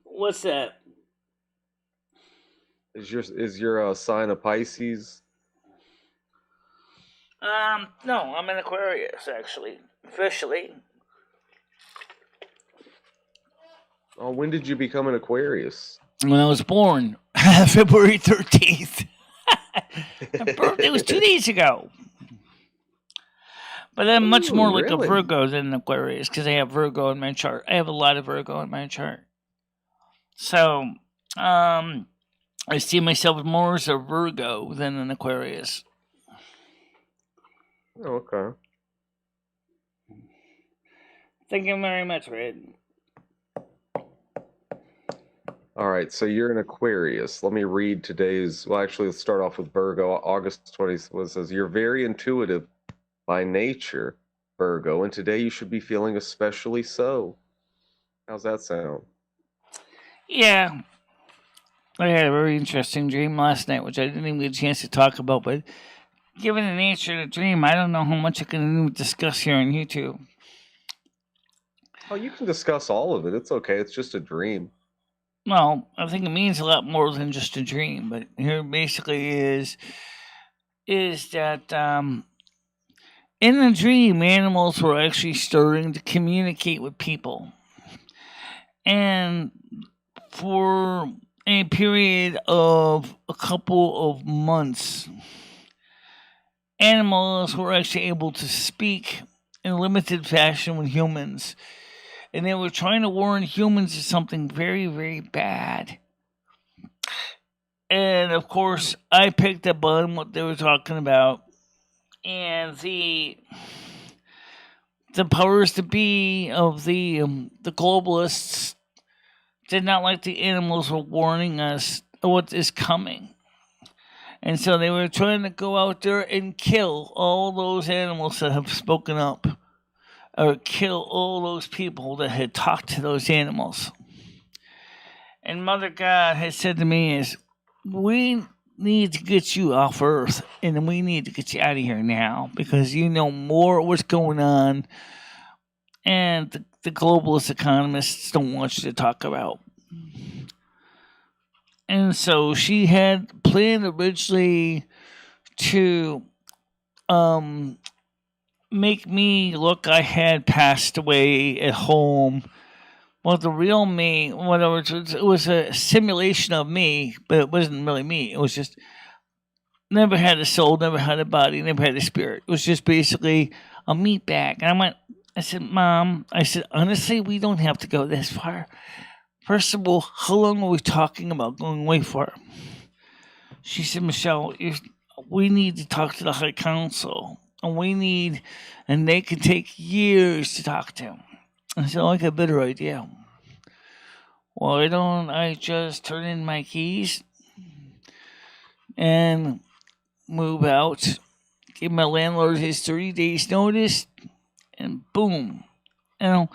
What's that? Is your sign a Pisces? No, I'm an Aquarius, actually. Officially. Oh, when did you become an Aquarius? When I was born, February 13th. My birthday was 2 days ago. But I'm much more like a Virgo than an Aquarius because I have Virgo in my chart. I have a lot of Virgo in my chart. So, I see myself more as a Virgo than an Aquarius. Oh, okay. Thank you very much, Red. All right, so you're an Aquarius. Let me read today's. Well, actually, let's start off with Virgo. August 20th says, "You're very intuitive by nature, Virgo, and today you should be feeling especially so." How's that sound? Yeah. I had a very interesting dream last night, which I didn't even get a chance to talk about, but given the nature of the dream, I don't know how much I can discuss here on YouTube. Oh, you can discuss all of it. It's okay. It's just a dream. Well, I think it means a lot more than just a dream, but here basically is that in the dream, animals were actually starting to communicate with people. And for a period of a couple of months, animals were actually able to speak in a limited fashion with humans. And they were trying to warn humans of something very, very bad. And of course, I picked up on what they were talking about. And the powers to be of the globalists did not like the animals were warning us of what is coming. And so they were trying to go out there and kill all those animals that have spoken up, or kill all those people that had talked to those animals. And Mother God has said to me is, we need to get you off Earth, and we need to get you out of here now, because you know more of what's going on, and the globalist economists don't want you to talk about. And so she had planned originally to make me look I had passed away at home. Well, the real me, whatever, it was a simulation of me, but it wasn't really me. It was just never had a soul, never had a body, never had a spirit. It was just basically a meat bag. And I said, Mom, honestly, we don't have to go this far. First of all, how long are we talking about going way far? She said, Michelle, we need to talk to the High Council. And they can take years to talk to him. I said, I got a better idea. Why don't I just turn in my keys and move out, give my landlord his 30 days notice, and boom. You know,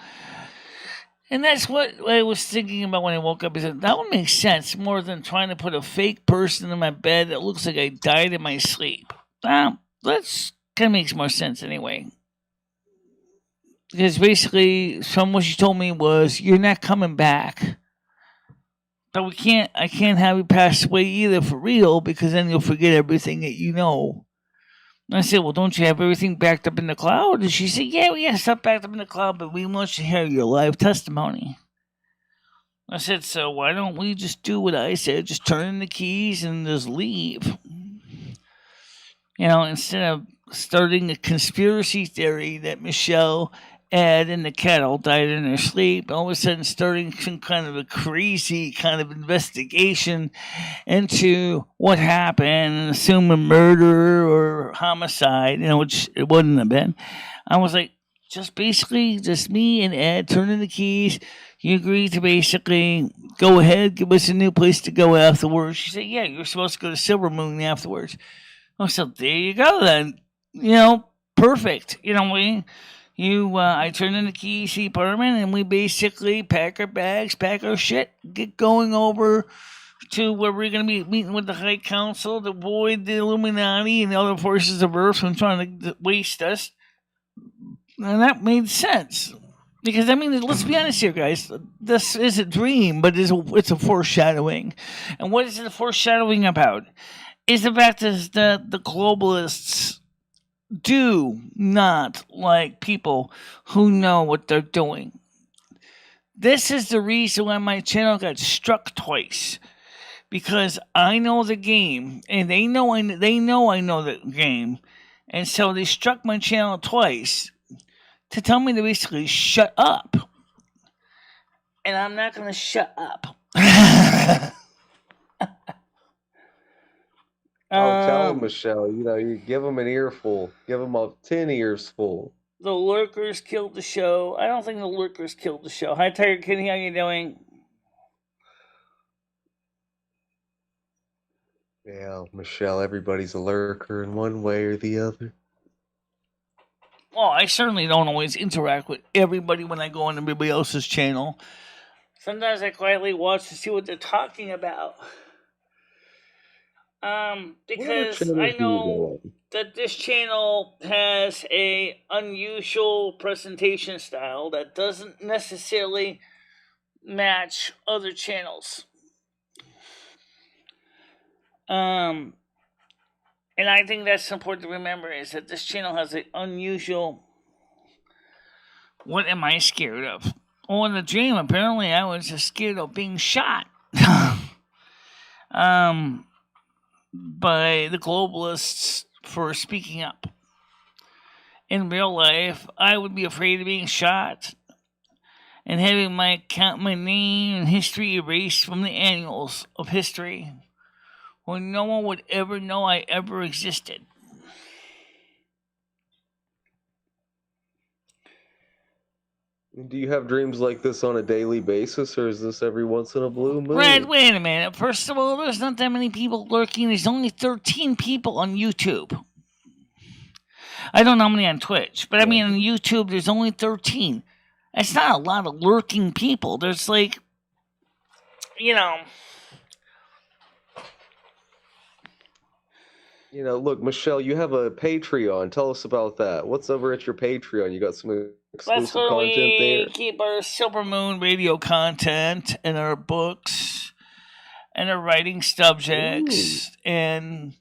and that's what I was thinking about when I woke up. I said, that would make sense more than trying to put a fake person in my bed that looks like I died in my sleep. That's kind of makes more sense anyway. Because basically, from what she told me was, you're not coming back. But I can't have you pass away either for real, because then you'll forget everything that you know. And I said, well, don't you have everything backed up in the cloud? And she said, yeah, we have stuff backed up in the cloud, but we want you to hear your live testimony. I said, so why don't we just do what I said? Just turn in the keys and just leave. You know, instead of starting a conspiracy theory that Michelle, Ed, and the kettle died in their sleep, all of a sudden starting some kind of a crazy kind of investigation into what happened and assume a murder or homicide, which it wouldn't have been. I was like, just basically, just me and Ed turning the keys. You agreed to basically go ahead, give us a new place to go afterwards. She said, yeah, you're supposed to go to Silvermoon afterwards. Oh, so there you go then. Perfect. I turn in the keys to the apartment, and we basically pack our bags, pack our shit, get going over to where we're going to be meeting with the High Council to avoid the Illuminati and the other forces of Earth from trying to waste us. And that made sense. Because, let's be honest here, guys. This is a dream, but it's a foreshadowing. And what is it a foreshadowing about? Is the fact that the globalists do not like people who know what they're doing. This is the reason why my channel got struck twice. Because I know the game, and they know I know the game, and so they struck my channel twice to tell me to basically shut up. And I'm not going to shut up. Tell them, Michelle. You give them an earful. Give them 10 ears full. The lurkers killed the show. I don't think the lurkers killed the show. Hi, Tiger Kitty. How you doing? Yeah, Michelle, everybody's a lurker in one way or the other. Well, I certainly don't always interact with everybody when I go on everybody else's channel. Sometimes I quietly watch to see what they're talking about. Because I know that this channel has a unusual presentation style that doesn't necessarily match other channels. And I think that's important to remember, is that this channel has an unusual... What am I scared of? Oh, in the dream, apparently I was just scared of being shot. By the globalists for speaking up. In real life, I would be afraid of being shot and having my name and history erased from the annals of history, where no one would ever know I ever existed. Do you have dreams like this on a daily basis, or is this every once in a blue moon? Red, wait a minute. First of all, there's not that many people lurking. There's only 13 people on YouTube. I don't know how many on Twitch, but on YouTube, there's only 13. That's not a lot of lurking people. There's like, Look, Michelle, you have a Patreon. Tell us about that. What's over at your Patreon? You got some exclusive content there? We keep our Silvermoon radio content and our books and our writing subjects and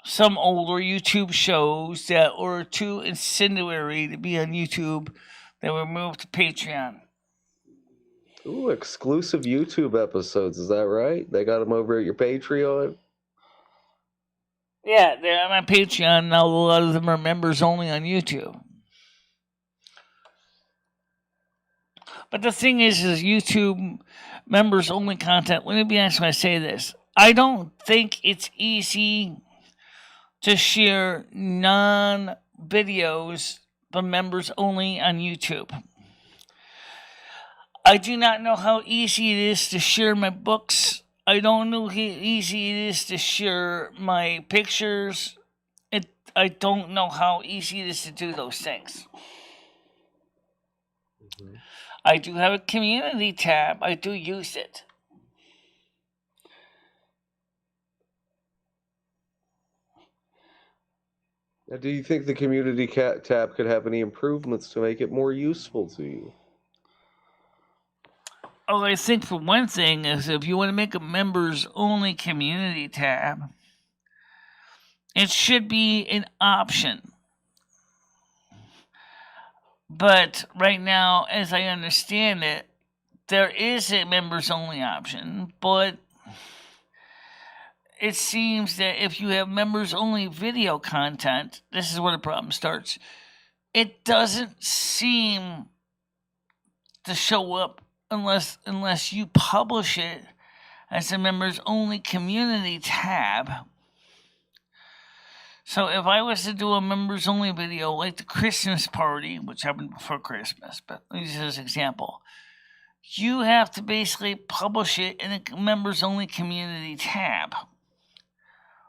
some older YouTube shows that were too incendiary to be on YouTube that were moved to Patreon. Ooh, exclusive YouTube episodes. Is that right? They got them over at your Patreon? Yeah, they're on my Patreon. Now a lot of them are members only on YouTube. But the thing is YouTube members only content. Let me be honest when I say this. I don't think it's easy to share non-videos but members only on YouTube. I do not know how easy it is to share my books. I don't know how easy it is to share my pictures. I don't know how easy it is to do those things. Mhm. I do have a community tab. I do use it. Now, do you think the community tab could have any improvements to make it more useful to you? Oh, I think for one thing is if you want to make a members only community tab, it should be an option. But right now, as I understand it, there is a members only option, but it seems that if you have members only video content, this is where the problem starts. It doesn't seem to show up unless you publish it as a members only community tab. So if I was to do a members only video like the Christmas party, which happened before Christmas, but this is an example, you have to basically publish it in a members only community tab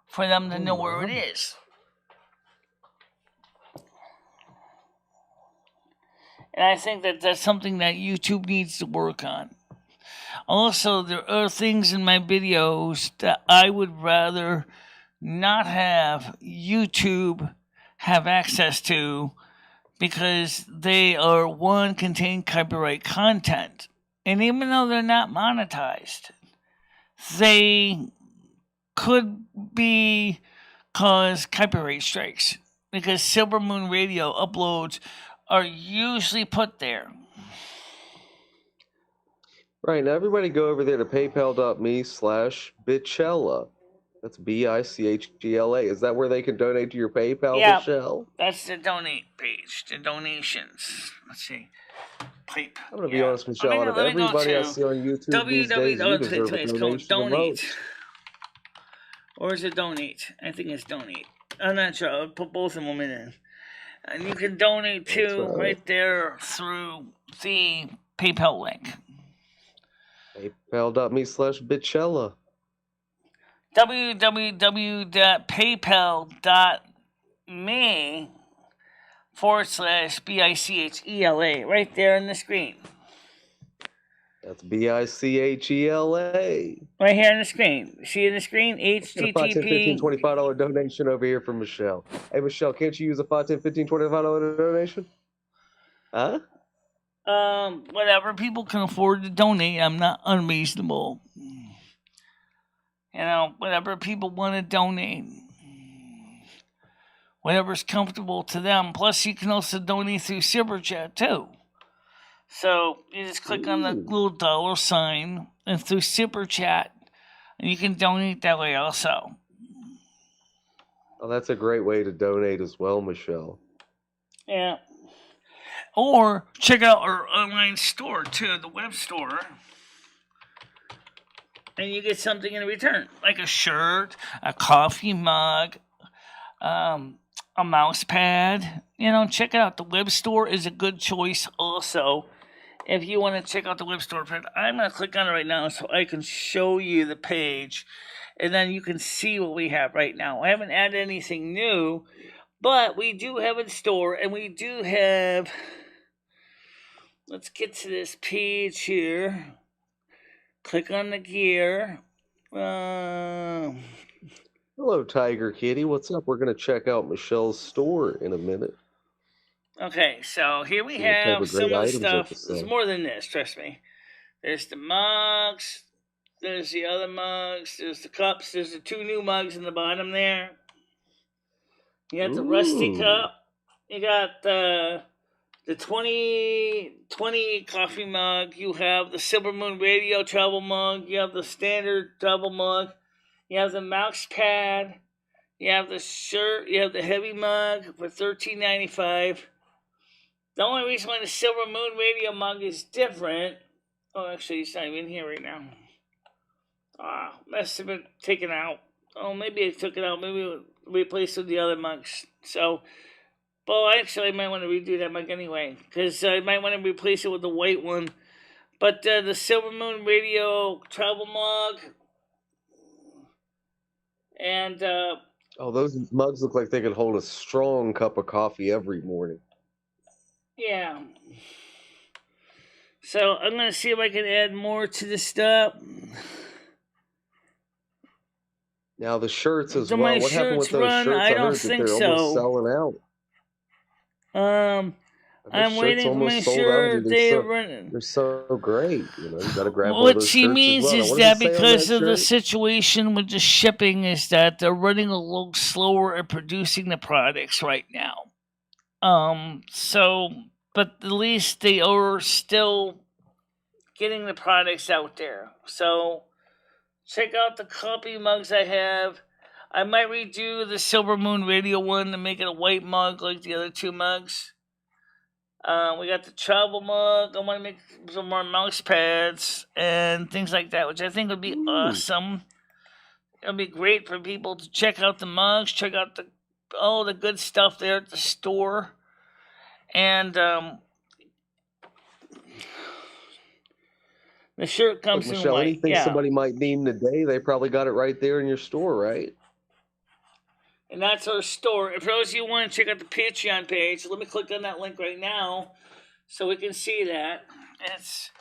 for them to know where it is. And I think that that's something that YouTube needs to work on. Also, there are things in my videos that I would rather not have YouTube have access to because they are, one, contain copyright content. And even though they're not monetized, they could be cause copyright strikes because Silvermoon radio uploads are usually put there. Right, now everybody go over there to paypal.me/Bichela. That's Bichela. Is that where they can donate to your PayPal, Yeah. Michelle? That's the donate page, the donations. Let's see. Pipe. I'm going to be honest, Michelle, out of everybody I see on YouTube these days, you deserve a it's called donation the donate. most. Or is it donate? I think it's donate. I'm not sure. I'll put both of them in. And you can donate too right there through the PayPal link. PayPal.me/Bichela. www.paypal.me/BICHELA right there on the screen. That's BICHELA. Right here on the screen. See on the screen? Got a $5, $10, $15, $25 donation over here from Michelle. Hey, Michelle, can't you use a $5, $10, $15, $25 donation? Huh? Whatever. People can afford to donate. I'm not unreasonable. You know, whatever people want to donate. Whatever's comfortable to them. Plus, you can also donate through Super Chat, too. So, you just click on the little dollar sign and through Super Chat, and you can donate that way also. Oh, that's a great way to donate as well, Michelle. Yeah. Or check out our online store, too, the web store. And you get something in return, like a shirt, a coffee mug, a mouse pad. You know, check it out. The web store is a good choice also. If you want to check out the web store, I'm going to click on it right now so I can show you the page. And then you can see what we have right now. I haven't added anything new, but we do have a store, and we do have... Let's get to this page here. Click on the gear. Hello, Tiger Kitty. What's up? We're going to check out Michelle's store in a minute. Okay, so here we have some of the stuff. There's more than this, trust me. There's the mugs. There's the other mugs. There's the cups. There's the two new mugs in the bottom there. You got the Rusty cup. You got the 20 coffee mug. You have the Silvermoon radio travel mug. You have the standard travel mug. You have the mouse pad. You have the shirt. You have the heavy mug for $13.95. The only reason why the Silvermoon radio mug is different... Oh, actually, it's not even here right now. Must have been taken out. Oh, maybe I took it out. Maybe it replaced with the other mugs. So... Well, actually, I might want to redo that mug anyway, because I might want to replace it with the white one. But the Silvermoon radio travel mug, and Oh, those mugs look like they could hold a strong cup of coffee every morning. Yeah. So I'm gonna see if I can add more to the stuff. Now the shirts as Do well. my What happened with shirts those run? shirts? I I don't heard that think they're almost so. selling out. Are those I'm shirts waiting for my almost sold out? shirt. They're They're so great. You got to grab one of What those she shirts as means well. Now, is what does it that say on because that of the shirt? situation with the shipping, is that they're running a little slower at producing the products right now. So, but at least they are still getting the products out there. So, check out the coffee mugs I have. I might redo the Silvermoon radio one to make it a white mug like the other two mugs. We got the travel mug. I want to make some more mouse pads and things like that, which I think would be awesome. It'll be great for people to check out the mugs, check out all the good stuff there at the store, and the shirt Look, comes in Michelle, white. anything Yeah, somebody might need today, they probably got it right there in your store, right? and that's our store. If those of you want to check out the Patreon page, let me click on that link right now so we can see that. It's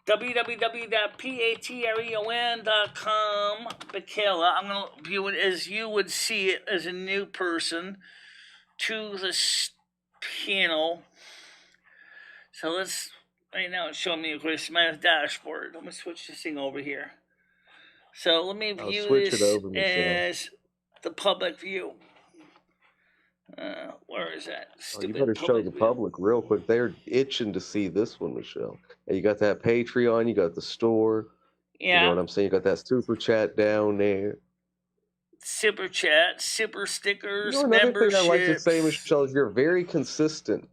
www.patreon.com. Michaela, I'm going to view it as you would see it as a new person to this panel. So right now it's showing me, of course, my dashboard. Let me switch this thing over here. So let me view Switch it this over, Michelle. as the public view. Where is that? You better show the public real quick. They're itching to see this one, Michelle. And you got that Patreon, you got the store. Yeah. You know what I'm saying? You got that super chat down there. Super chat, super stickers, Another thing I like to memberships. say, Michelle, is you're very consistent.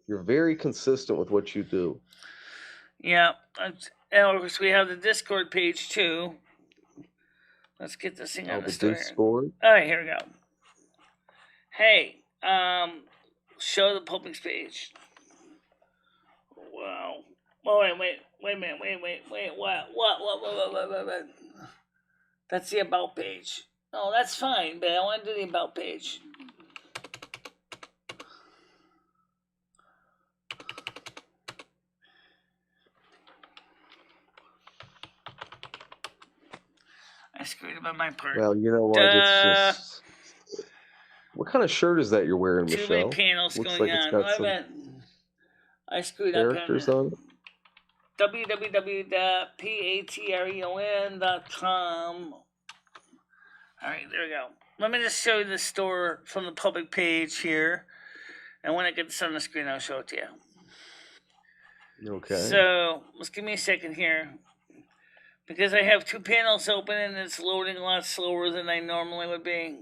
You're very consistent with what you do. Yeah. And of course, we have the Discord page too. Let's get this thing on the store. Discord? All right, here we go. Hey, show the public's page. Wow. Oh, wait a minute, what? That's the about page. Oh, that's fine, but I want to do the about page. I screwed up on my part. Well, you know what? It's just. What kind of shirt is that you're wearing, Michelle? Too many panels Looks going like on. It's got some I screwed characters up on it. www.patreon.com. Alright, there we go. Let me just show you the store from the public page here. And when I get this on the screen, I'll show it to you. Okay. So, let's give me a second here. Because I have two panels open and it's loading a lot slower than I normally would be.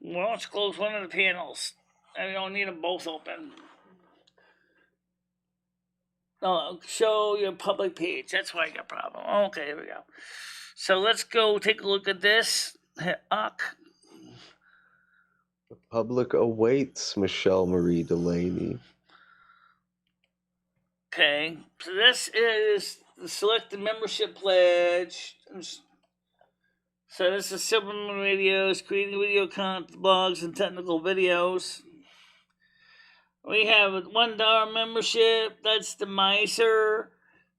Well, let's close one of the panels. I don't need them both open. Oh, show your public page. That's why I got a problem. Okay, here we go. So let's go take a look at this. Hit OK. The public awaits MicheleMarieDalene. Okay, so this is the selected membership pledge. So this is Silvermoon Radio's creating video content, blogs, and technical videos. We have a $1 membership. That's the Miser.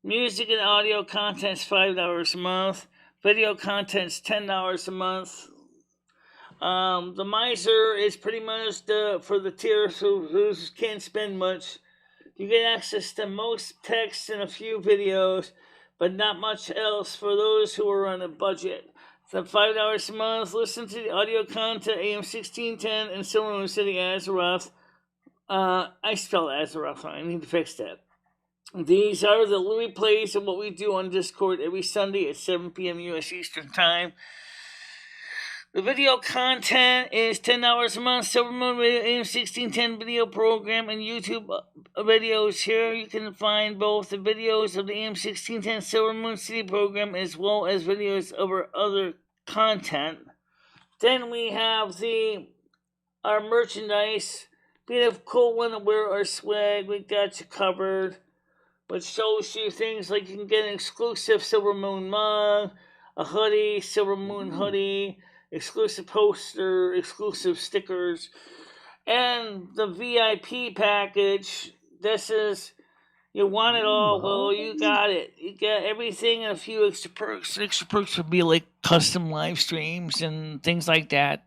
Music and audio content's $5 a month. Video content's $10 a month. The Miser is pretty much for the tiers who can't spend much. You get access to most text and a few videos, but not much else for those who are on a budget. So $5 a month. Listen to the audio content AM 1610 and Silvermoon City, Azeroth. I spelled Azeroth wrong. I need to fix that. These are the replays of what we do on Discord every Sunday at 7 p.m. U.S. Eastern Time. The video content is $10 a month. Silvermoon Radio AM 1610 video program and YouTube videos. Here you can find both the videos of the AM 1610 Silvermoon City program as well as videos of our other content. Then we have our merchandise. Be a cool one to wear our swag. We got you covered. Which shows you things like you can get an exclusive Silvermoon mug, a hoodie, Silvermoon hoodie, exclusive poster, exclusive stickers, and the VIP package. This is, you want it all, well, you got it. You got everything and a few extra perks. Extra perks would be like custom live streams and things like that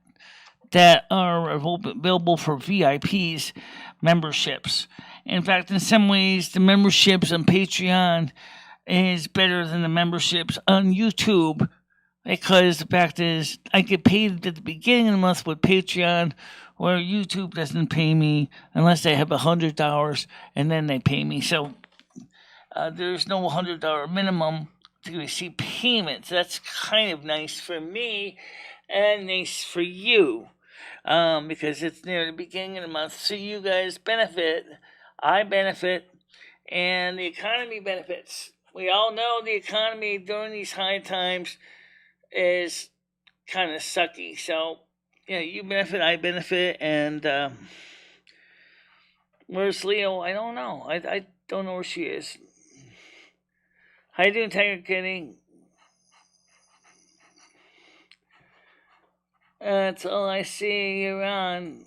are available for VIPs memberships. In fact, in some ways, the memberships on Patreon is better than the memberships on YouTube, because the fact is I get paid at the beginning of the month with Patreon, where YouTube doesn't pay me unless I have $100, and then they pay me. So there's no $100 minimum to receive payments. That's kind of nice for me and nice for you, because it's near the beginning of the month. So you guys benefit, I benefit, and the economy benefits. We all know the economy during these high times is kind of sucky. So, you benefit, I benefit, and where's Leo? I don't know. I don't know where she is. How you doing, Tiger Kitty? That's all I see. You're on.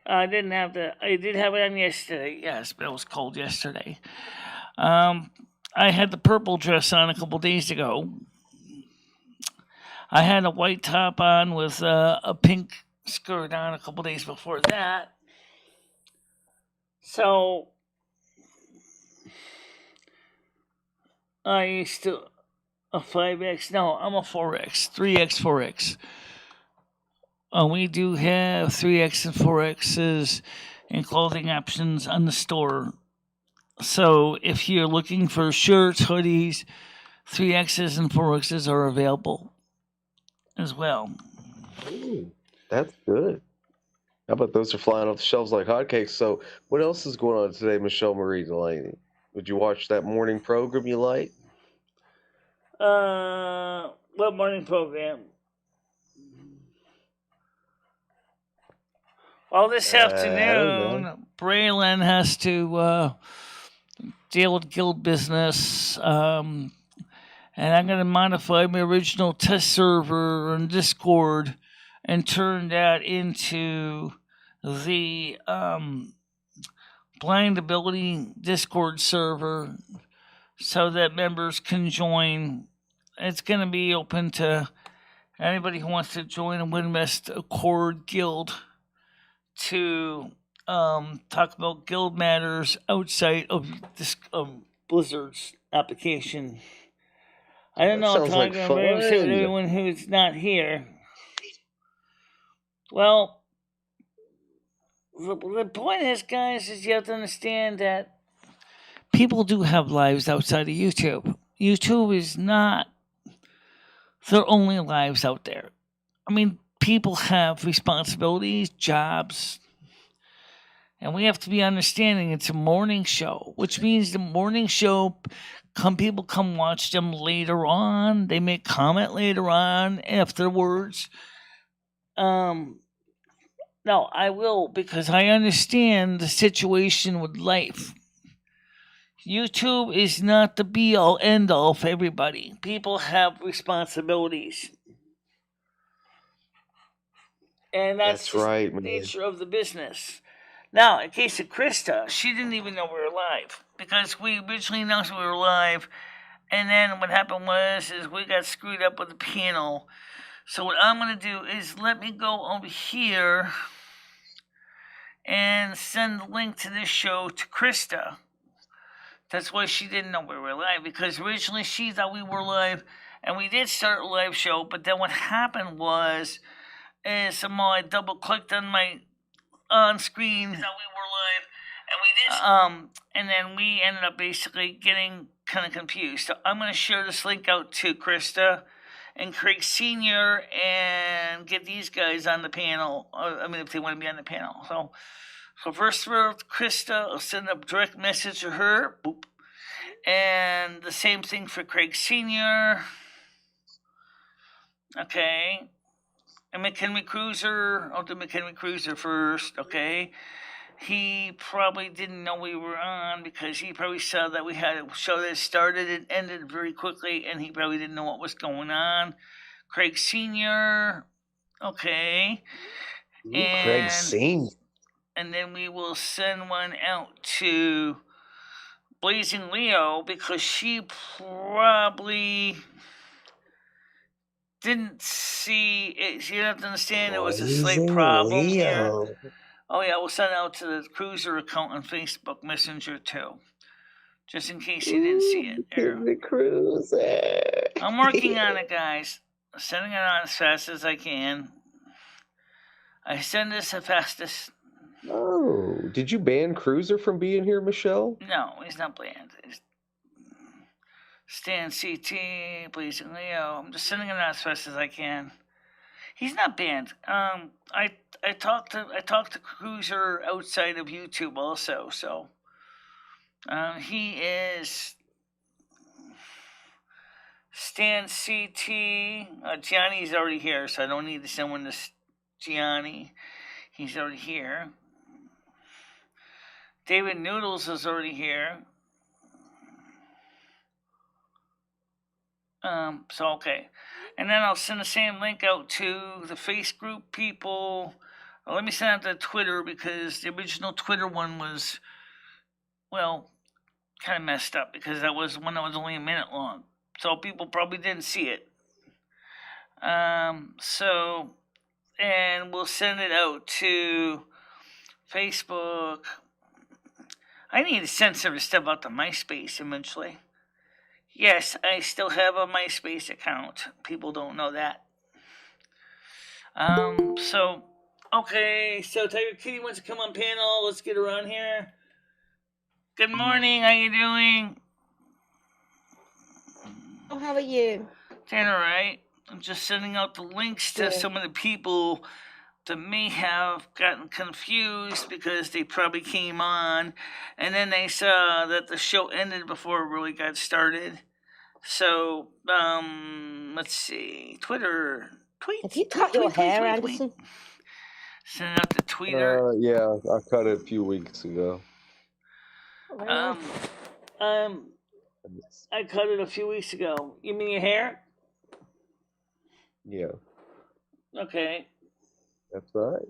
I did have it on yesterday, yes, but it was cold yesterday. I had the purple dress on a couple days ago. I had a white top on with a pink skirt on a couple days before that. So I used to a 5X. No, I'm a 4X, 3X, 4X. We do have 3X and 4Xs and clothing options on the store. So if you're looking for shirts, hoodies, 3Xs and 4Xs are available as well. Ooh, that's good. How about those are flying off the shelves like hotcakes? So what else is going on today, MicheleMarieDalene? Would you watch that morning program you like? What morning program? Well, this afternoon, Braylon has to deal with guild business, and I'm going to modify my original test server on Discord and turn that into the blind ability Discord server so that members can join. It's going to be open to anybody who wants to join a Winwest Accord guild to talk about guild matters outside of this Blizzard's application. I don't know if I'm going to say with everyone who's not here. Well, the point is, guys, is you have to understand that people do have lives outside of YouTube. YouTube is not their only lives out there. I mean, people have responsibilities, jobs, and we have to be understanding it's a morning show, which means the morning show, people come watch them later on. They may comment later on afterwards. No, I will, because I understand the situation with life. YouTube is not the be-all, end-all for everybody. People have responsibilities. And that's right, the nature of the business. Now, in case of Krista, she didn't even know we were live, because we originally announced we were live, and then what happened was we got screwed up with the panel. So what I'm going to do is let me go over here and send the link to this show to Krista. That's why she didn't know we were live, because originally she thought we were live, and we did start a live show, but then what happened was somehow I double-clicked on my on-screen, thought we were live, and we did, and then we ended up basically getting kind of confused. So I'm going to share this link out to Krista and Craig Sr. and get these guys on the panel. If they want to be on the panel. So first for Krista, I'll send a direct message to her. Boop. And the same thing for Craig Sr. Okay. And McHenry Cruiser. I'll do McHenry Cruiser first. Okay. He probably didn't know we were on because he probably saw that we had a show that started and ended very quickly, and he probably didn't know what was going on. Craig Sr. Okay. Craig And, Senior. and then we will send one out to Blazing Leo because she probably didn't see it. She didn't understand it was a slight problem here. Oh yeah, we'll send it out to the Cruiser account on Facebook Messenger too, just in case you didn't see it. There. The Cruiser. I'm working on it, guys. Sending it on as fast as I can. I send this the fastest. Oh, did you ban Cruiser from being here, Michelle? No, he's not banned. Stan CT, Blazing Leo. I'm just sending it out as fast as I can. He's not banned. I talked to Cruiser outside of YouTube also, so he is Stan CT. Gianni's already here, so I don't need to send one to Gianni. He's already here. David Noodles is already here. So okay. And then I'll send the same link out to the Face group people. Let me send out to Twitter because the original Twitter one was, well, kind of messed up because that was one that was only a minute long. So people probably didn't see it. And we'll send it out to Facebook. I need to send some stuff out to MySpace eventually. Yes, I still have a MySpace account. People don't know that. Okay, so Tiger Kitty wants to come on panel. Let's get her on here. Good morning, how you doing? Oh, how are you? Doing alright. I'm just sending out the links to some of the people that may have gotten confused because they probably came on and then they saw that the show ended before it really got started. So, let's see. Twitter. Tweet. Have you cut your hair, Anderson? Send it out to Twitter. Yeah, I cut it a few weeks ago. I cut it a few weeks ago. You mean your hair? Yeah. Okay. That's right.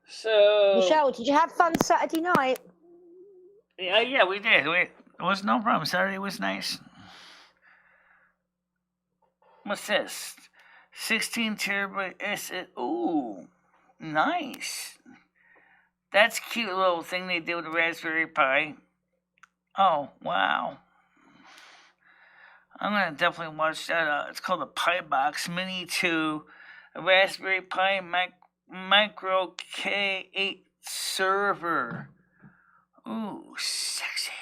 So Michelle, did you have fun Saturday night? Yeah, we did. It was no problem. Saturday was nice. What's this? 16 terabyte SS. Ooh, nice. That's a cute little thing they did with the Raspberry Pi. Oh, wow. I'm going to definitely watch that. It's called a Pi Box Mini 2. A Raspberry Pi Micro K8 server. Ooh, sexy.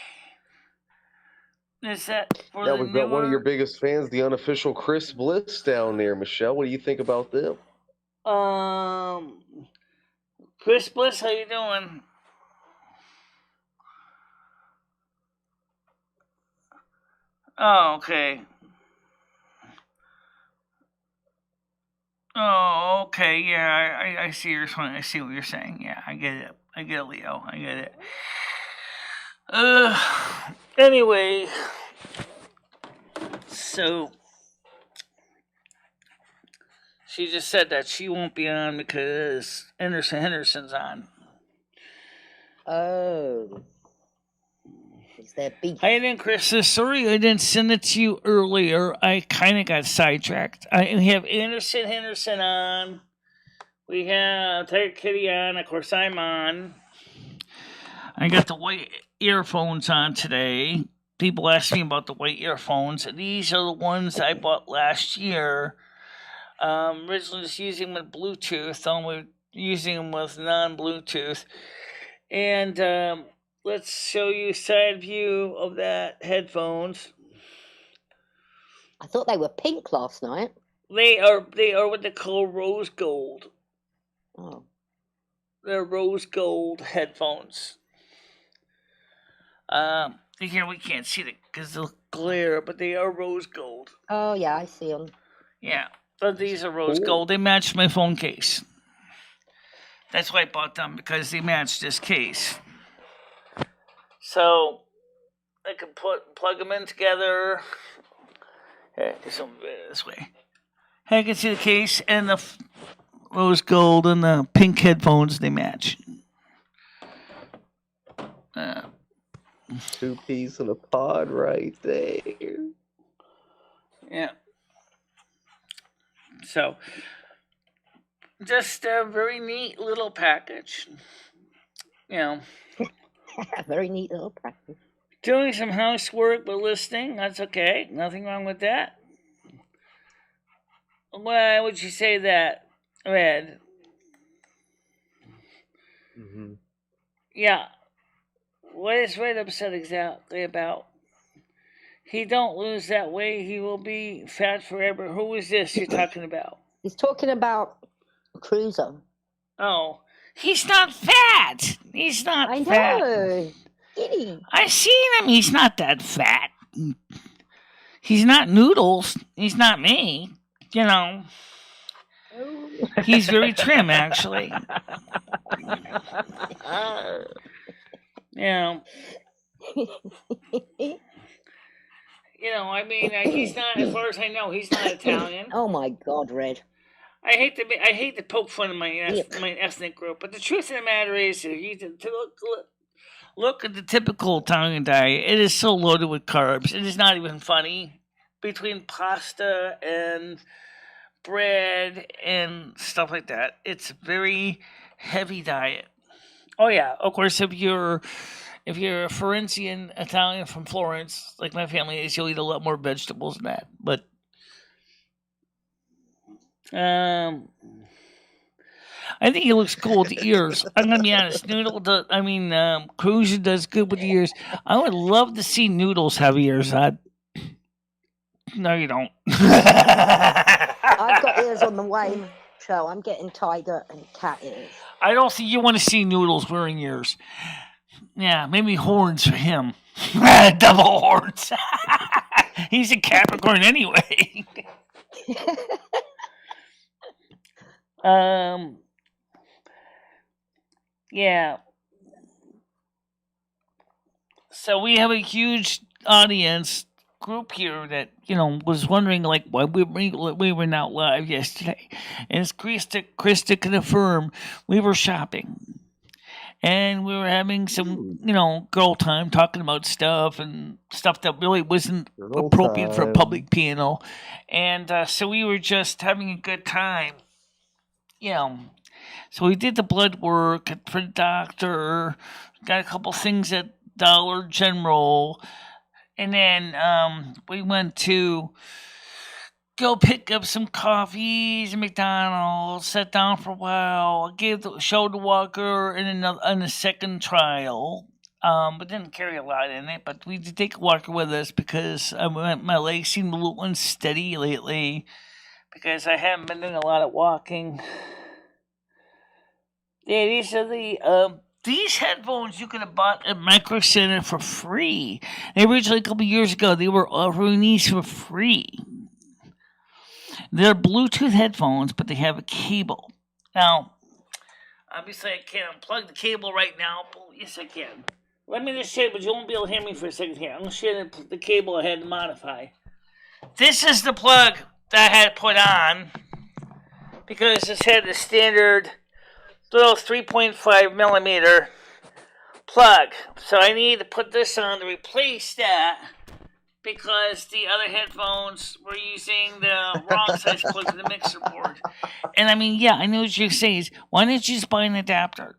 Is that for the we've got one of your newer... biggest fans, the unofficial Chris Bliss down there, Michelle. What do you think about them? Chris Bliss, how you doing? Oh, okay. Oh, okay. Yeah, I see your point. I see what you're saying. Yeah, I get it. I get it, Leo. I get it. Anyway, so she just said that she won't be on because Henderson's on. Oh. Is there beef? Hi again, Chris. Sorry I didn't send it to you earlier. I kind of got sidetracked. We have Henderson on. We have Tiger Kitty on. Of course, I'm on. I got the white earphones on today. People ask me about the white earphones. These are the ones I bought last year. Originally just using them with Bluetooth. Only using them with non-Bluetooth. And let's show you a side view of that headphones. I thought they were pink last night. They are what they call rose gold. Oh. They're rose gold headphones. Here we can't see it because of the glare, but they are rose gold. Oh, yeah, I see them. Yeah, but these are rose gold. They match my phone case. That's why I bought them, because they match this case. So I can plug them in together Just move it this way. I can see the case and the rose gold and the pink headphones. They match. 2 peas in a pod right there. Yeah. So, just a very neat little package. You know, Very neat little practice. doing some housework but listening. That's okay. Nothing wrong with that. Why would you say that, Red? Mm-hmm. Yeah. What is Red upset exactly about? He don't lose that weight, he will be fat forever. Who is this you're talking about? He's talking about Cruiser. Oh, he's not fat. He's not I fat. know. Giddy. I've seen him. He's not that fat. He's not Noodles. He's not me. You know. Oh. He's very trim, actually. You know, I mean, he's not, as far as I know, he's not Italian. Oh my God, Red. I hate to poke fun of my ethnic group, but the truth of the matter is, if you look at the typical Italian diet, it is so loaded with carbs. It is not even funny. Between pasta and bread and stuff like that, it's a very heavy diet. Oh yeah, of course, if you're a Florentian Italian from Florence, like my family is, you'll eat a lot more vegetables than that. But I think he looks cool with the ears. I'm gonna be honest. Cruiser does good with the ears. I would love to see Noodles have ears. No, you don't. I've got ears on the way, so I'm getting tiger and cat ears. I don't think you want to see Noodles wearing ears. Yeah, maybe horns for him. Double horns. He's a Capricorn anyway. Yeah. So we have a huge audience group here that, was wondering like why we were not live yesterday. And as Krista can affirm, we were shopping. And we were having some, girl time, talking about stuff and stuff that really wasn't appropriate for a public piano. And so we were just having a good time. So we did the blood work for the doctor, got a couple things at Dollar General, and then we went to go pick up some coffees at McDonald's, sat down for a while, showed the walker in a second trial, but didn't carry a lot in it. But we did take a walker with us because my legs seemed a little unsteady lately because I haven't been doing a lot of walking. Yeah, these are these headphones you could have bought at Micro Center for free. Originally, a couple years ago, they were offering these for free. They're Bluetooth headphones, but they have a cable. Now, obviously, I can't unplug the cable right now, but yes, I can. Let me just say, but you won't be able to hear me for a second here. I'm going to show you the cable I had to modify. This is the plug that I had put on because this had the standard little 3.5 millimeter plug. So I need to put this on to replace that because the other headphones were using the wrong size plug for the mixer board. And I know what you're saying is, why didn't you just buy an adapter?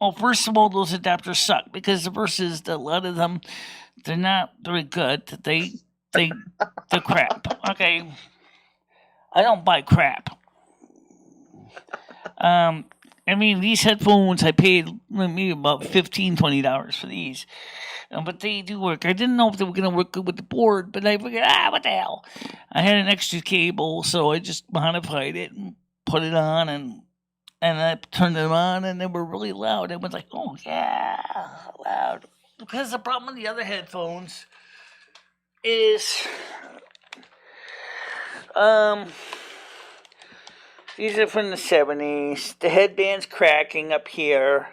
Well, first of all, those adapters suck because a lot of them, they're not very good. They're crap. Okay. I don't buy crap. These headphones, I paid maybe about $15, $20 for these. But they do work. I didn't know if they were going to work good with the board, but I figured, what the hell? I had an extra cable, so I just modified it and put it on, and I turned them on, and they were really loud. I was like, oh, yeah, loud. Because the problem with the other headphones is... these are from the 70s. The headband's cracking up here.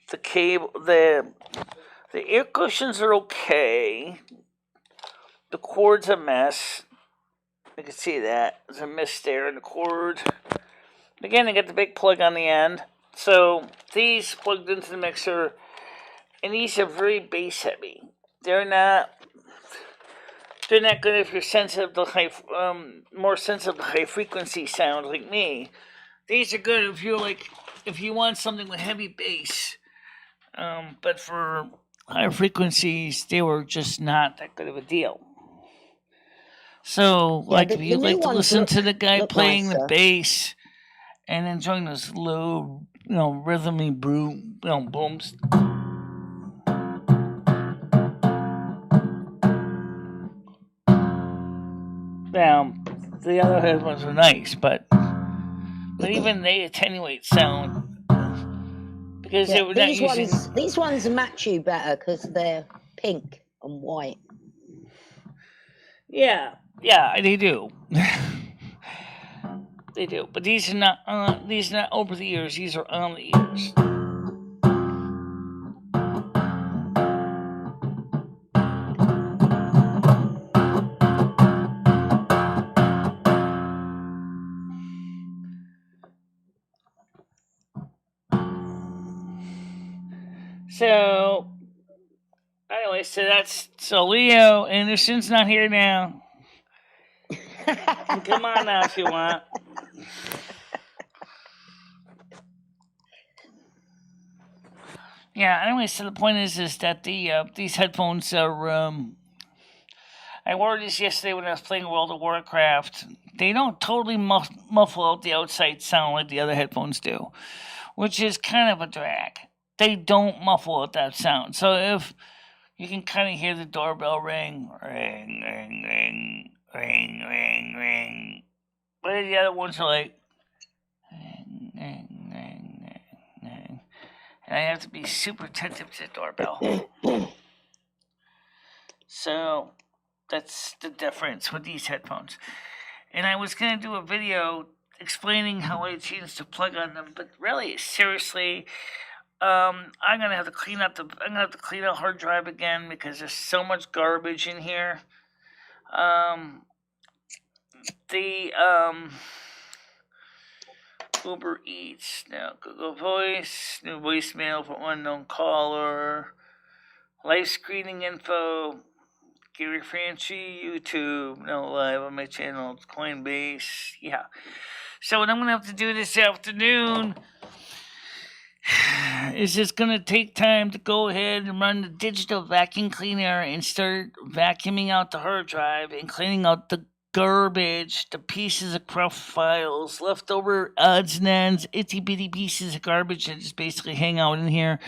The cable, the ear cushions are okay. the cord's a mess. You can see that. There's a mist there in the cord. Again, they got the big plug on the end. So these plugged into the mixer, and these are very bass heavy. They're not good if you're sensitive to more sensitive to high frequency sound like me. These are good if you want something with heavy bass. But for higher frequencies, they were just not that good of a deal. So, if you like to listen to the guy playing the bass and enjoying those low, rhythmy booms. Now, the other headphones are nice, but even they attenuate sound because they were not using. These ones match you better because they're pink and white. Yeah, they do. They do, but these are not over the ears. These are on the ears. So, anyway, so Leo Anderson's not here now. Come on now if you want. Yeah, anyway, so the point is that these headphones are, I wore these yesterday when I was playing World of Warcraft. They don't totally muffle out the outside sound like the other headphones do, which is kind of a drag. They don't muffle out that sound. So if you can kind of hear the doorbell ring, ring, ring, ring, ring, ring, ring. But the other ones are like, ring, ring, ring, ring, ring. And I have to be super attentive to the doorbell. So that's the difference with these headphones. And I was going to do a video explaining how I changed the plug on them, but really, seriously, I'm gonna have to clean out hard drive again because there's so much garbage in here. Uber Eats, now Google Voice, new voicemail for unknown caller, live screening info, Gary Franchi, YouTube, no live on my channel, it's Coinbase, yeah. So what I'm gonna have to do this afternoon is just gonna take time to go ahead and run the digital vacuum cleaner and start vacuuming out the hard drive and cleaning out the garbage, the pieces of cruft files, leftover odds and ends, itty bitty pieces of garbage that just basically hang out in here.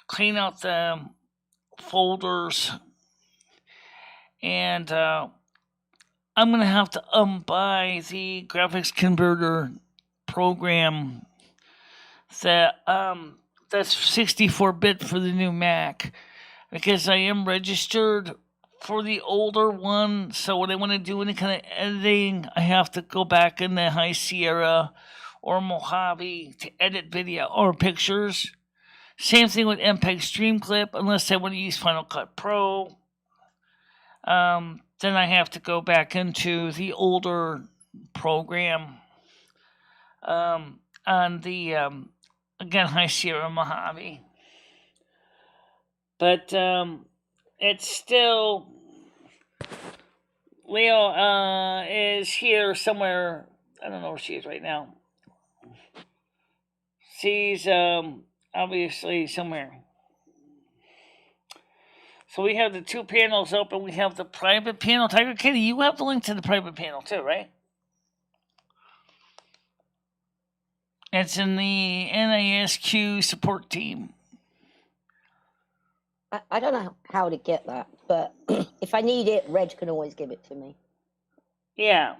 Clean out the folders, and I'm gonna have to buy the graphics converter program that's 64-bit for the new Mac, because I am registered for the older one. So when I want to do any kind of editing, I have to go back in the High Sierra or Mojave to edit video or pictures. Same thing with MPEG Streamclip, unless I want to use Final Cut Pro. Then I have to go back into the older program on the again High Sierra Mojave. But it's still, Leo is here somewhere. I don't know where she is right now. She's obviously somewhere. So we have the two panels open. We have the private panel. Tiger Kitty, you have the link to the private panel too, right? It's in the NASQ support team. I don't know how to get that, but if I need it, Reg can always give it to me. Yeah.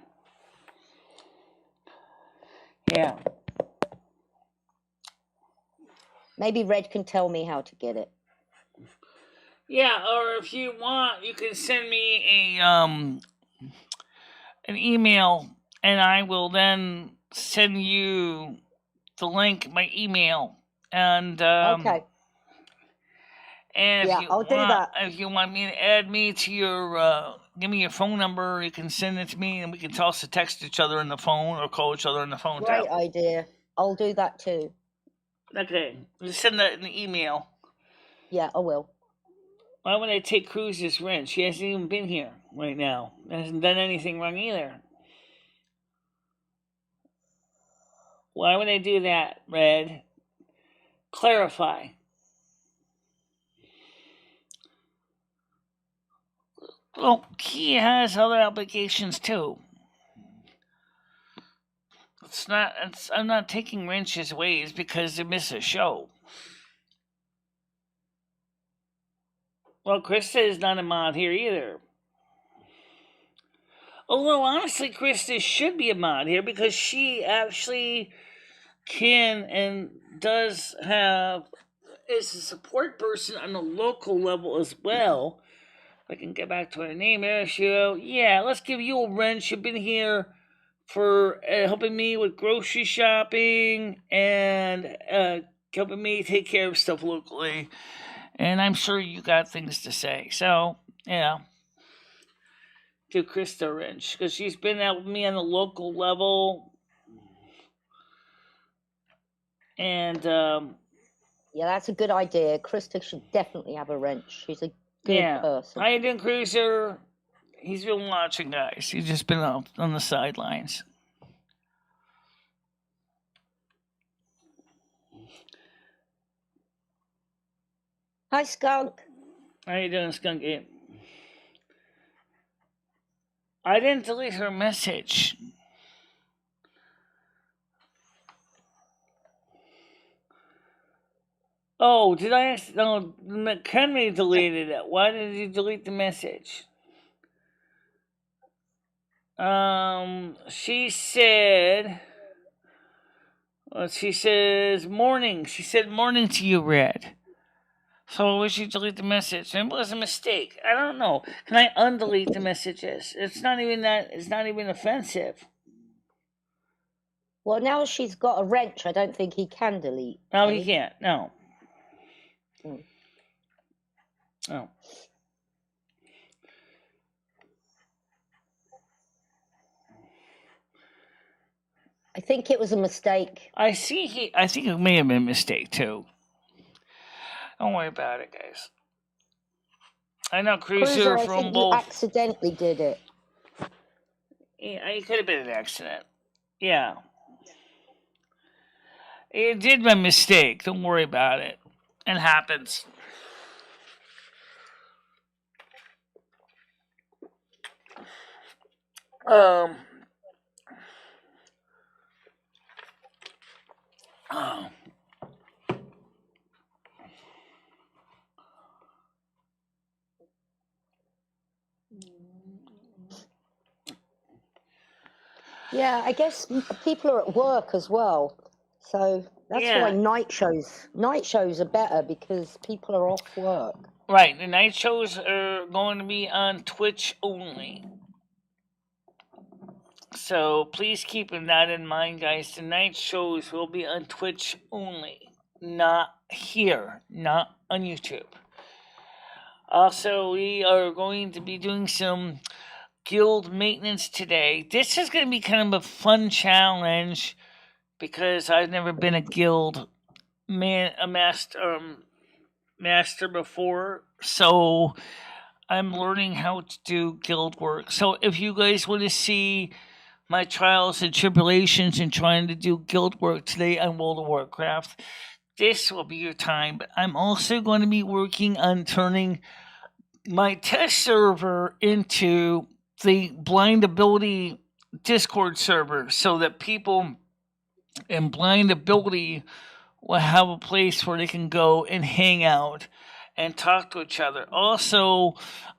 Yeah. Maybe Reg can tell me how to get it. Yeah, or if you want, you can send me an email, and I will then send you the link by email. And Okay. And Yeah, I'll do that. if you want me to add me to your, give me your phone number. You can send it to me, and we can also text each other on the phone or call each other on the phone. Great Too. idea. I'll do that too. Okay, just send that in the email. Yeah, I will. Why would I take Cruz's wrench? She hasn't even been here right now. Hasn't done anything wrong either. Why would I do that, Red? Clarify. Well, he has other obligations too. I'm not taking wrenches away because they miss a show. Well, Krista is not a mod here either. Although, honestly, Krista should be a mod here because she actually can and does have, is a support person on the local level as well. If I can get back to her name, Show. Yeah, let's give you a wrench. You've been here for helping me with grocery shopping and helping me take care of stuff locally. And I'm sure you got things to say. So, yeah. To Krista Wrench, because she's been out with me on the local level. And, yeah, that's a good idea. Krista should definitely have a wrench. She's a good person. How you doing, Cruiser? He's been watching, guys. He's just been on the sidelines. Hi, Skunk. How you doing, Skunky? I didn't delete her message. Oh, did I? No, McHenry deleted it. Why did you delete the message? She said. Well, she says morning. She said morning to you, Red. So would she delete the message? Maybe it was a mistake. I don't know. Can I undelete the messages? It's not even that. It's not even offensive. Well, now she's got a wrench. I don't think he can delete. No, he can't. No. Oh. I think it was a mistake. I think it may have been a mistake too. Don't worry about it, guys. I know Cruiser I from think both. you accidentally did it. Yeah, it could have been an accident. Yeah. It did by mistake. Don't worry about it. It happens. Oh. Yeah, I guess people are at work as well. So that's why night shows are better because people are off work. Right, the night shows are going to be on Twitch only. So please keep that in mind, guys. The night shows will be on Twitch only, not here, not on YouTube. Also, we are going to be doing some guild maintenance today. This is going to be kind of a fun challenge because I've never been a guild master before, so I'm learning how to do guild work. So if you guys want to see my trials and tribulations in trying to do guild work today on World of Warcraft, this will be your time. But I'm also going to be working on turning my test server into the blind ability Discord server so that people in blind ability will have a place where they can go and hang out and talk to each other. Also,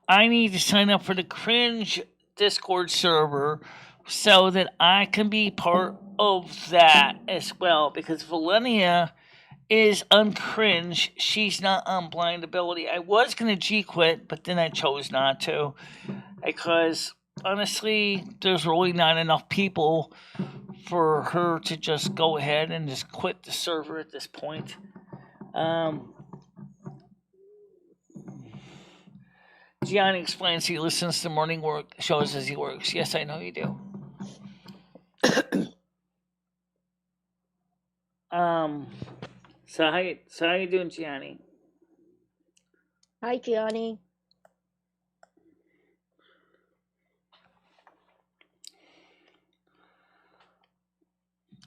I need to sign up for the Cringe Discord server so that I can be part of that as well, because Valenia is on Cringe. She's not on blind ability. I was going to G-quit, but then I chose not to because honestly, there's really not enough people for her to just go ahead and just quit the server at this point. Gianni explains he listens to morning work shows as he works. Yes, I know you do. So how you doing, Gianni? Hi, Gianni.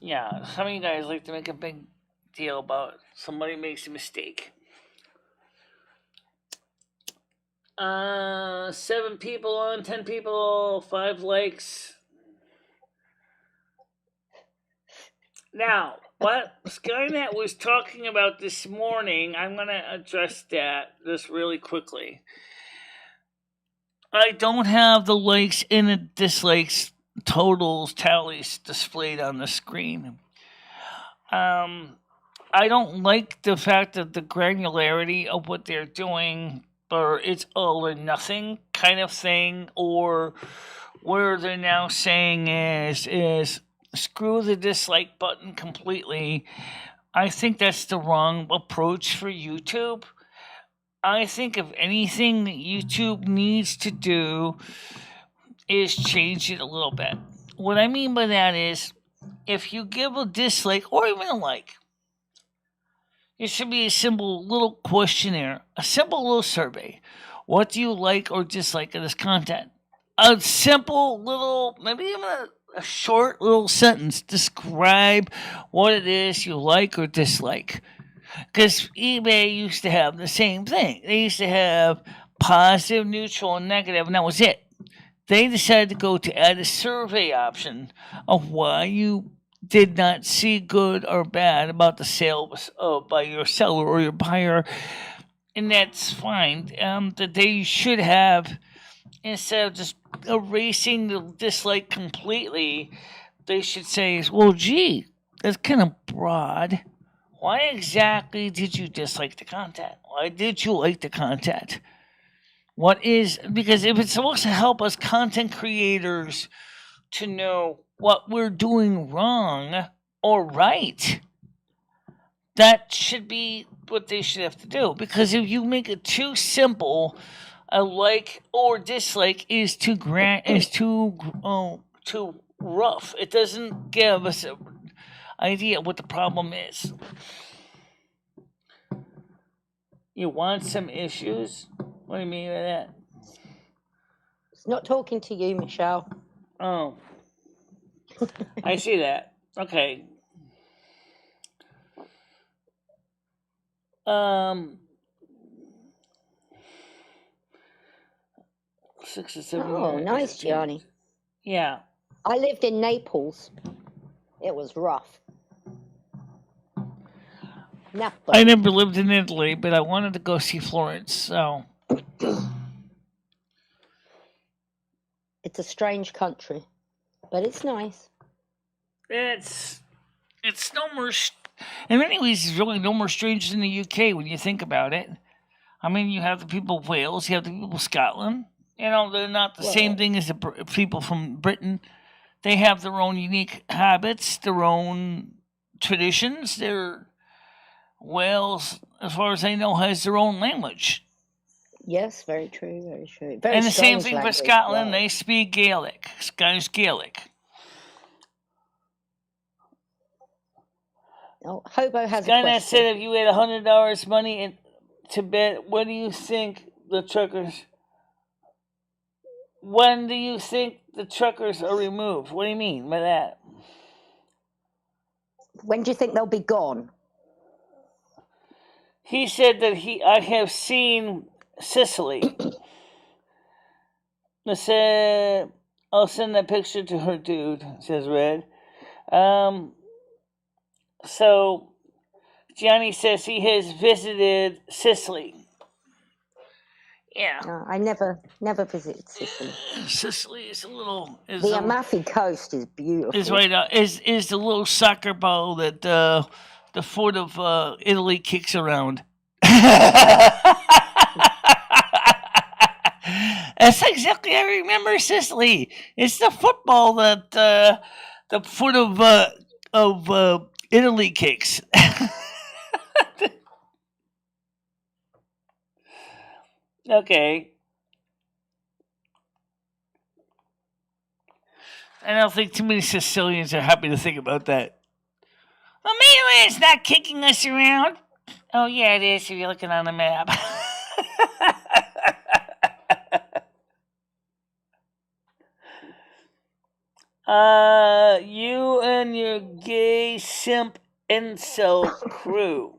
Yeah, some of you guys like to make a big deal about somebody makes a mistake. 7 people on, 10 people, 5 likes. Now, what Skynet was talking about this morning, I'm going to address that just really quickly. I don't have the likes and the dislikes totals tallies displayed on the screen. I don't like the fact that the granularity of what they're doing, or it's all or nothing kind of thing, or where they're now saying is screw the dislike button completely. I think that's the wrong approach for YouTube. I think if anything that YouTube needs to do is change it a little bit. What I mean by that is, if you give a dislike or even a like, it should be a simple little questionnaire, a simple little survey. What do you like or dislike of this content? A simple little, maybe even a short little sentence. Describe what it is you like or dislike. Because eBay used to have the same thing. They used to have positive, neutral, and negative, and that was it. They decided to go to add a survey option of why you did not see good or bad about the sale by your seller or your buyer, and that's fine. That they should have, instead of just erasing the dislike completely, they should say, well, gee, that's kind of broad. Why exactly did you dislike the content? Why did you like the content? Because if it's supposed to help us content creators to know what we're doing wrong or right, that should be what they should have to do. Because if you make it too simple, a like or dislike is too rough. It doesn't give us an idea what the problem is. You want some issues? What do you mean by that? It's not talking to you, Michelle. Oh. I see that. Okay. 6 or 7 Oh, nice, Gianni. Yeah. I lived in Naples. It was rough. Napoli. I never lived in Italy, but I wanted to go see Florence, so. It's a strange country, but it's nice. It's no more. In many ways, it's really no more strange than the UK when you think about it. I mean, you have the people of Wales, you have the people of Scotland. You know, they're not the same thing as the people from Britain. They have their own unique habits, their own traditions. Wales, as far as I know, has their own language. Yes, very true, very true. Very and the same thing language, for Scotland. They speak Gaelic, Scottish Gaelic. Oh, Hobo has a Skynet question. said if you had $100 money in Tibet, what do you think the truckers... When do you think the truckers are removed? What do you mean by that? When do you think they'll be gone? He said that I have seen Sicily. I'll send that picture to her, dude, says Red. So, Gianni says he has visited Sicily. Yeah. No, I never visited Sicily. Sicily is a little... The Amalfi Coast is beautiful. Is right out, is the little soccer ball that the foot of Italy kicks around. That's exactly I remember Sicily. It's the football that the foot of Italy kicks. Okay. I don't think too many Sicilians are happy to think about that. Amelia is not kicking us around. Oh, yeah, it is if you're looking on the map. You and your gay simp incel crew.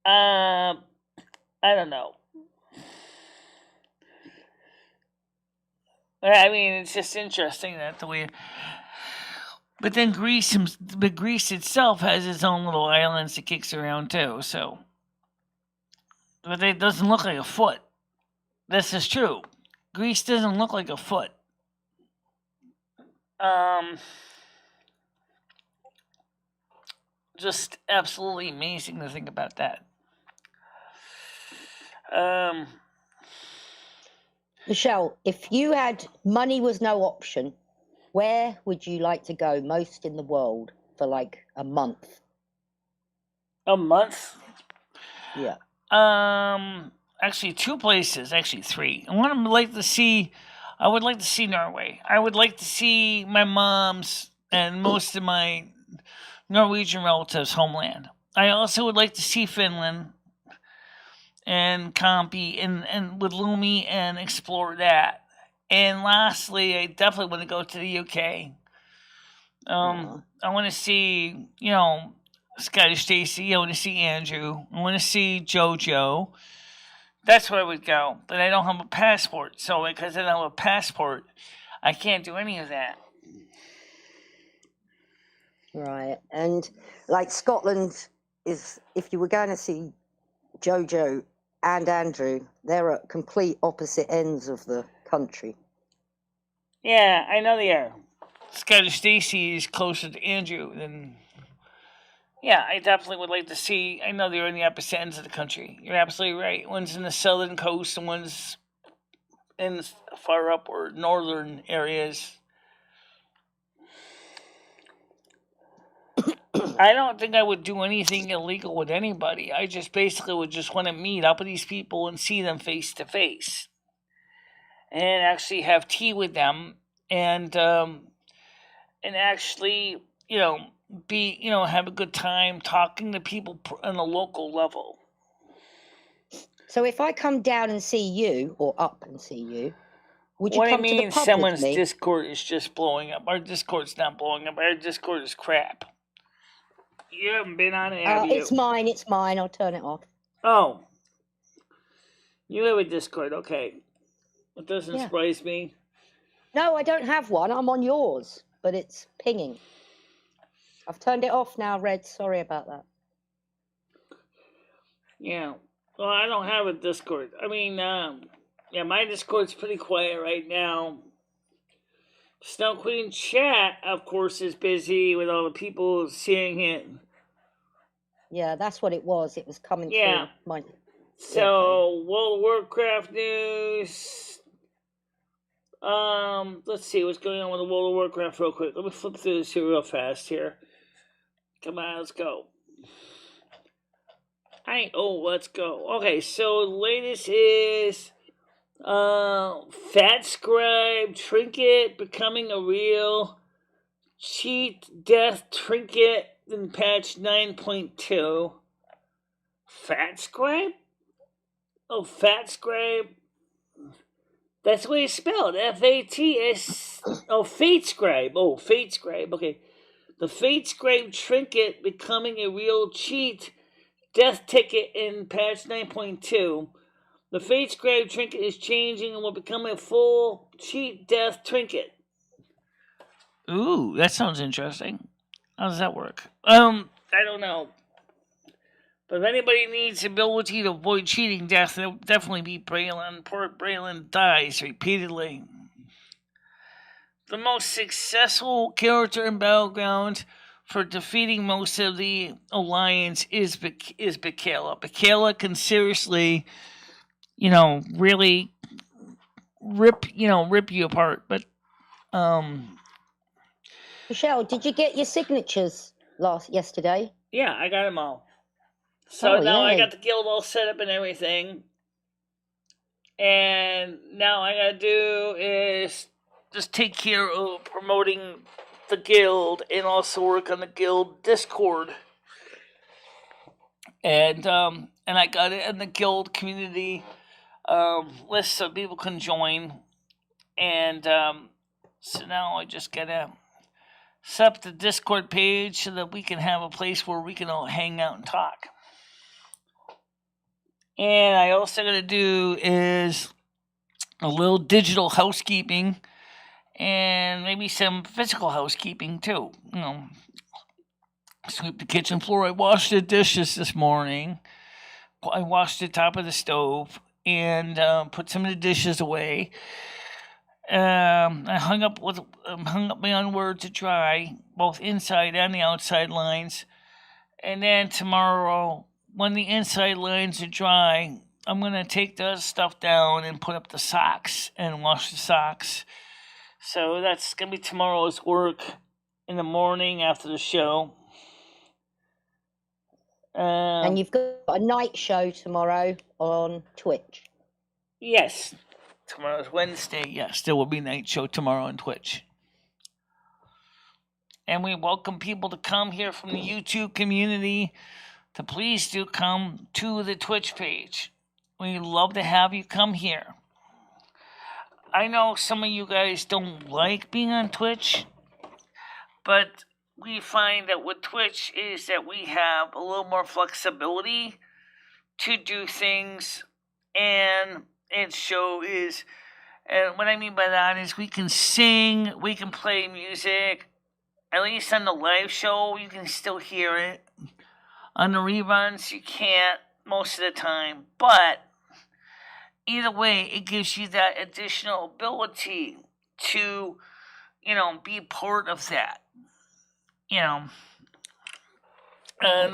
I don't know. I mean, it's just interesting that the way. But then Greece itself has its own little islands it kicks around too. So, but it doesn't look like a foot. This is true. Greece doesn't look like a foot. Just absolutely amazing to think about that. Michelle, if you had money was no option, where would you like to go most in the world for like a month? A month? Yeah. Actually, 2 places. Actually, 3. I would like to see Norway. I would like to see my mom's and most of my Norwegian relatives' homeland. I also would like to see Finland and Compi and with Lumi and explore that. And lastly, I definitely want to go to the UK. I want to see, Scottish Stacy. I want to see Andrew. I want to see JoJo. That's where I would go. But I don't have a passport. So because I don't have a passport, I can't do any of that. Right. And like Scotland is, if you were going to see JoJo and Andrew, they're at complete opposite ends of the country. Yeah, I know they are. Scottish Stacy is closer to Andrew than. Yeah, I definitely would like to see. I know they're in the opposite ends of the country. You're absolutely right. One's in the southern coast and one's in far up or northern areas. I don't think I would do anything illegal with anybody. I just basically would just want to meet up with these people and see them face to face. And actually have tea with them and actually, have a good time talking to people on a local level. So if I come down and see you, or up and see you, would you What come I mean, to the pub someone's with me? Discord is just blowing up. Our Discord's not blowing up. Our Discord is crap. You haven't been on it, have you? It's mine. I'll turn it off. Oh. You have a Discord, okay. It doesn't surprise me. No, I don't have one. I'm on yours, but it's pinging. I've turned it off now, Red. Sorry about that. Yeah. Well, I don't have a Discord. I mean, my Discord's pretty quiet right now. Snow Queen chat, of course, is busy with all the people seeing it. Yeah, that's what it was. It was coming through. So, World of Warcraft news. Let's see what's going on with the World of Warcraft real quick. Let me flip through this here real fast here. Come on, let's go. Let's go. Okay, so the latest is Fat Scribe Trinket becoming a real cheat death trinket in patch 9.2. Fat Scribe? Oh, Fat Scribe. That's the way it's spelled. F-A-T-S. Oh, Fate Scribe. Oh, Fate Scribe. Okay. The Fate Scribe Trinket becoming a real cheat death ticket in patch 9.2. The Fate Scribe Trinket is changing and will become a full cheat death trinket. Ooh, that sounds interesting. How does that work? I don't know. But if anybody needs the ability to avoid cheating death, it'll definitely be Braylon. Poor Braylon dies repeatedly. The most successful character in Battleground for defeating most of the Alliance is Michele. Michele can seriously, really rip you apart. But, Michelle, did you get your signatures yesterday? Yeah, I got them all. So now yay. I got the guild all set up and everything. And now all I gotta do is just take care of promoting the guild and also work on the guild Discord. And I got it in the guild community list so people can join. And so now I just gotta set up the Discord page so that we can have a place where we can all hang out and talk. And I also gotta do is a little digital housekeeping and maybe some physical housekeeping too. You know, sweep the kitchen floor. I washed the dishes this morning. I washed the top of the stove and put some of the dishes away. I hung up my underwear to dry, both inside and the outside lines. And then tomorrow, when the inside lines are dry, I'm gonna take the stuff down and put up the socks and wash the socks. So that's gonna be tomorrow's work in the morning after the show. And you've got a night show tomorrow on Twitch. Yes. Tomorrow's Wednesday. Yes, there will be a night show tomorrow on Twitch. And we welcome people to come here from the YouTube community to please do come to the Twitch page. We'd love to have you come here. I know some of you guys don't like being on Twitch, but we find that with Twitch is that we have a little more flexibility to do things, and its show is, and what I mean by that is we can sing, we can play music. At least on the live show, you can still hear it. On the reruns, you can't most of the time. But either way, it gives you that additional ability to, be part of that. The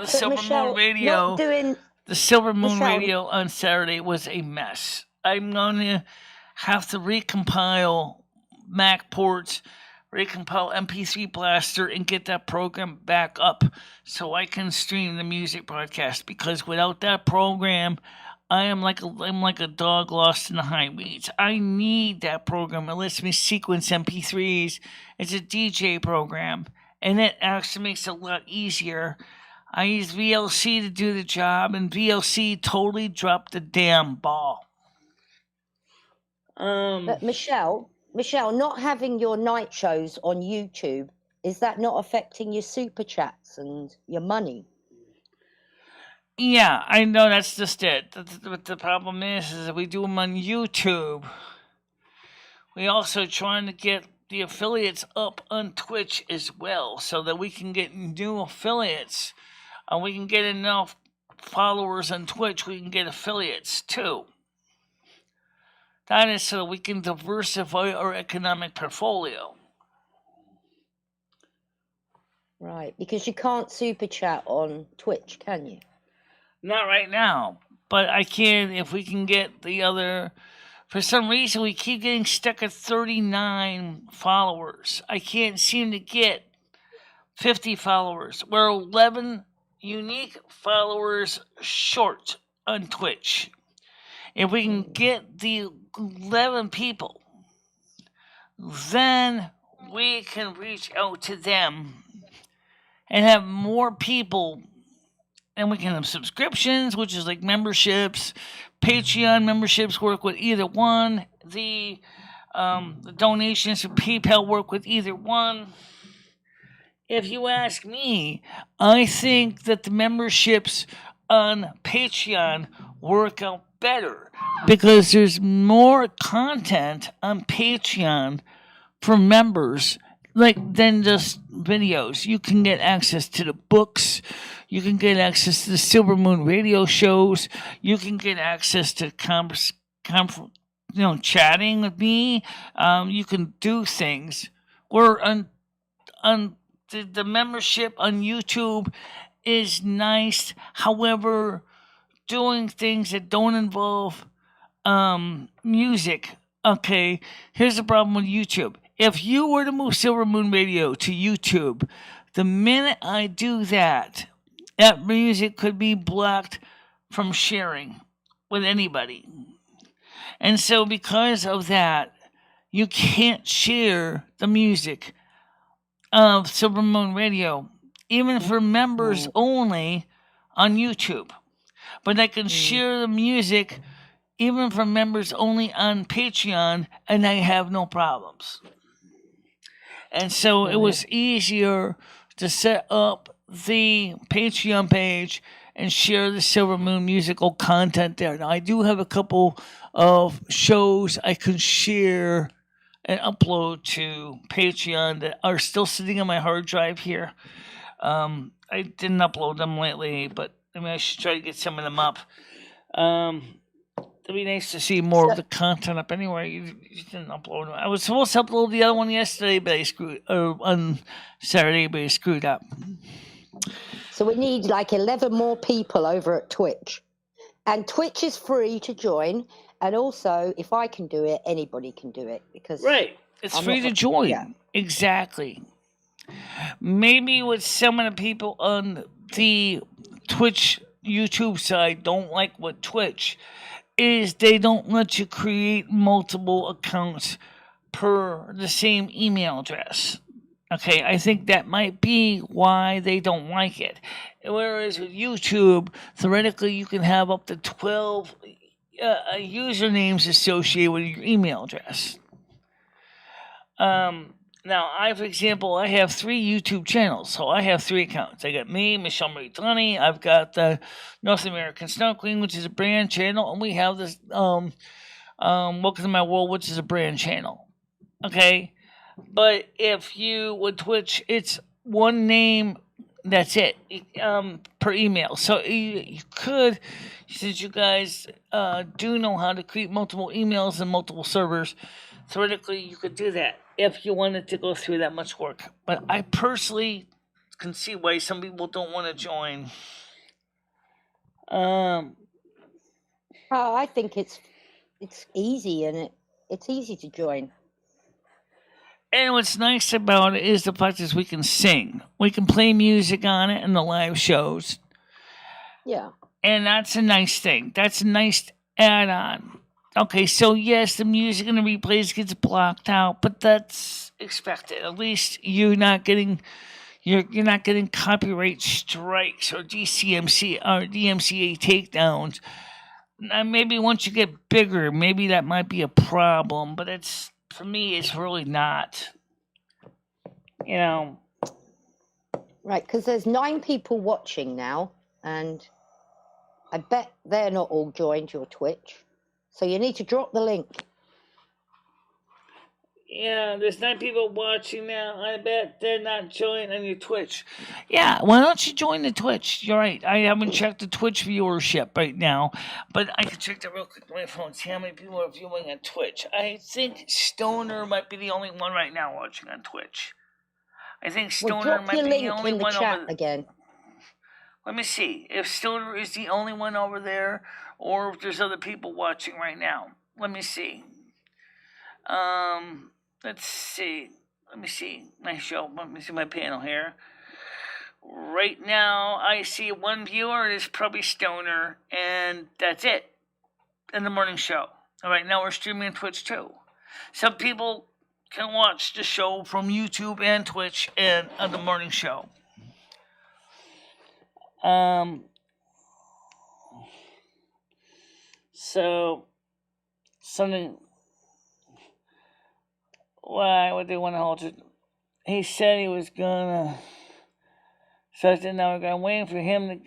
Silvermoon Radio, the Silvermoon Radio on Saturday was a mess. I'm going to have to recompile Mac ports, recompile MP3 Blaster, and get that program back up so I can stream the music broadcast. Because without that program, I'm like a dog lost in the high weeds. I need that program. It lets me sequence MP3s. It's a DJ program, and it actually makes it a lot easier. I use VLC to do the job, and VLC totally dropped the damn ball. But Michelle, not having your night shows on YouTube, is that not affecting your super chats and your money? Yeah, I know that's just it. The problem is that we do them on YouTube. We also trying to get the affiliates up on Twitch as well, so that we can get new affiliates, and we can get enough followers on Twitch. We can get affiliates too. That is so we can diversify our economic portfolio. Right, because you can't super chat on Twitch, can you? Not right now, but I can if we can get the other. For some reason, we keep getting stuck at 39 followers. I can't seem to get 50 followers. We're 11 unique followers short on Twitch. If we can get the 11 people, then we can reach out to them and have more people. And we can have subscriptions, which is like memberships. Patreon memberships work with either one. The donations for PayPal work with either one. If you ask me, I think that the memberships on Patreon work out better because there's more content on Patreon for members than just videos. You can get access to the books. You can get access to the Silvermoon radio shows. You can get access to chatting with me. You can do things. Or on the membership on YouTube is nice. However, doing things that don't involve music. Okay, here's the problem with YouTube. If you were to move Silvermoon Radio to YouTube, the minute I do that, that music could be blocked from sharing with anybody. And so because of that, you can't share the music of Silvermoon Radio, even for members only on YouTube. But I can share the music even for members only on Patreon, and I have no problems. And so it was easier to set up the Patreon page and share the Silvermoon musical content there. Now, I do have a couple of shows I can share and upload to Patreon that are still sitting on my hard drive here. I didn't upload them lately, but I should try to get some of them up. It'd be nice to see more of the content up anyway. You didn't upload them. I was supposed to upload the other one yesterday, but I screwed on Saturday, but I screwed up. So we need like 11 more people over at Twitch. And Twitch is free to join. And also, if I can do it, anybody can do it. Because right. It's free to join. Yeah. Exactly. Maybe what some of the people on the Twitch YouTube side don't like with Twitch is they don't let you create multiple accounts per the same email address. Okay, I think that might be why they don't like it. Whereas with YouTube, theoretically, you can have up to 12 usernames associated with your email address. Now, for example, I have 3 YouTube channels, so I have 3 accounts. I got me, MicheleMarieDalene. I've got the North American Snow Queen, which is a brand channel, and we have this Welcome to My World, which is a brand channel. Okay, but if you would Twitch, it's one name. That's it per email. So you could, since you guys do know how to create multiple emails and multiple servers, theoretically you could do that if you wanted to go through that much work. But I personally can see why some people don't want to join. I think it's easy, and it's easy to join. And what's nice about it is the fact is we can sing. We can play music on it in the live shows. Yeah. And that's a nice thing. That's a nice add-on. Okay, so yes, the music in the replays gets blocked out, but that's expected. At least you're not getting copyright strikes or DCMC or DMCA takedowns. Now, maybe once you get bigger, maybe that might be a problem, but for me, it's really not. Right, because there's 9 people watching now, and I bet they're not all joined your Twitch. So you need to drop the link. Yeah, there's 9 people watching now. I bet they're not joined on your Twitch. Yeah, why don't you join the Twitch? You're right. I haven't checked the Twitch viewership right now, but I can check that real quick on my phone, see how many people are viewing on Twitch. I think Stoner might be the only one right now watching on Twitch. I think Stoner might be the only one over again. Let me see if Stoner is the only one over there, or if there's other people watching right now. Let me see. Let's see. Let me see my show. Let me see my panel here. Right now, I see 1 viewer. It's probably Stoner, and that's it. In the morning show. All right, now we're streaming on Twitch too. Some people can watch the show from YouTube and Twitch and on the morning show. So something. Why would they want to hold it? He said he was gonna. So I said, now we're waiting for him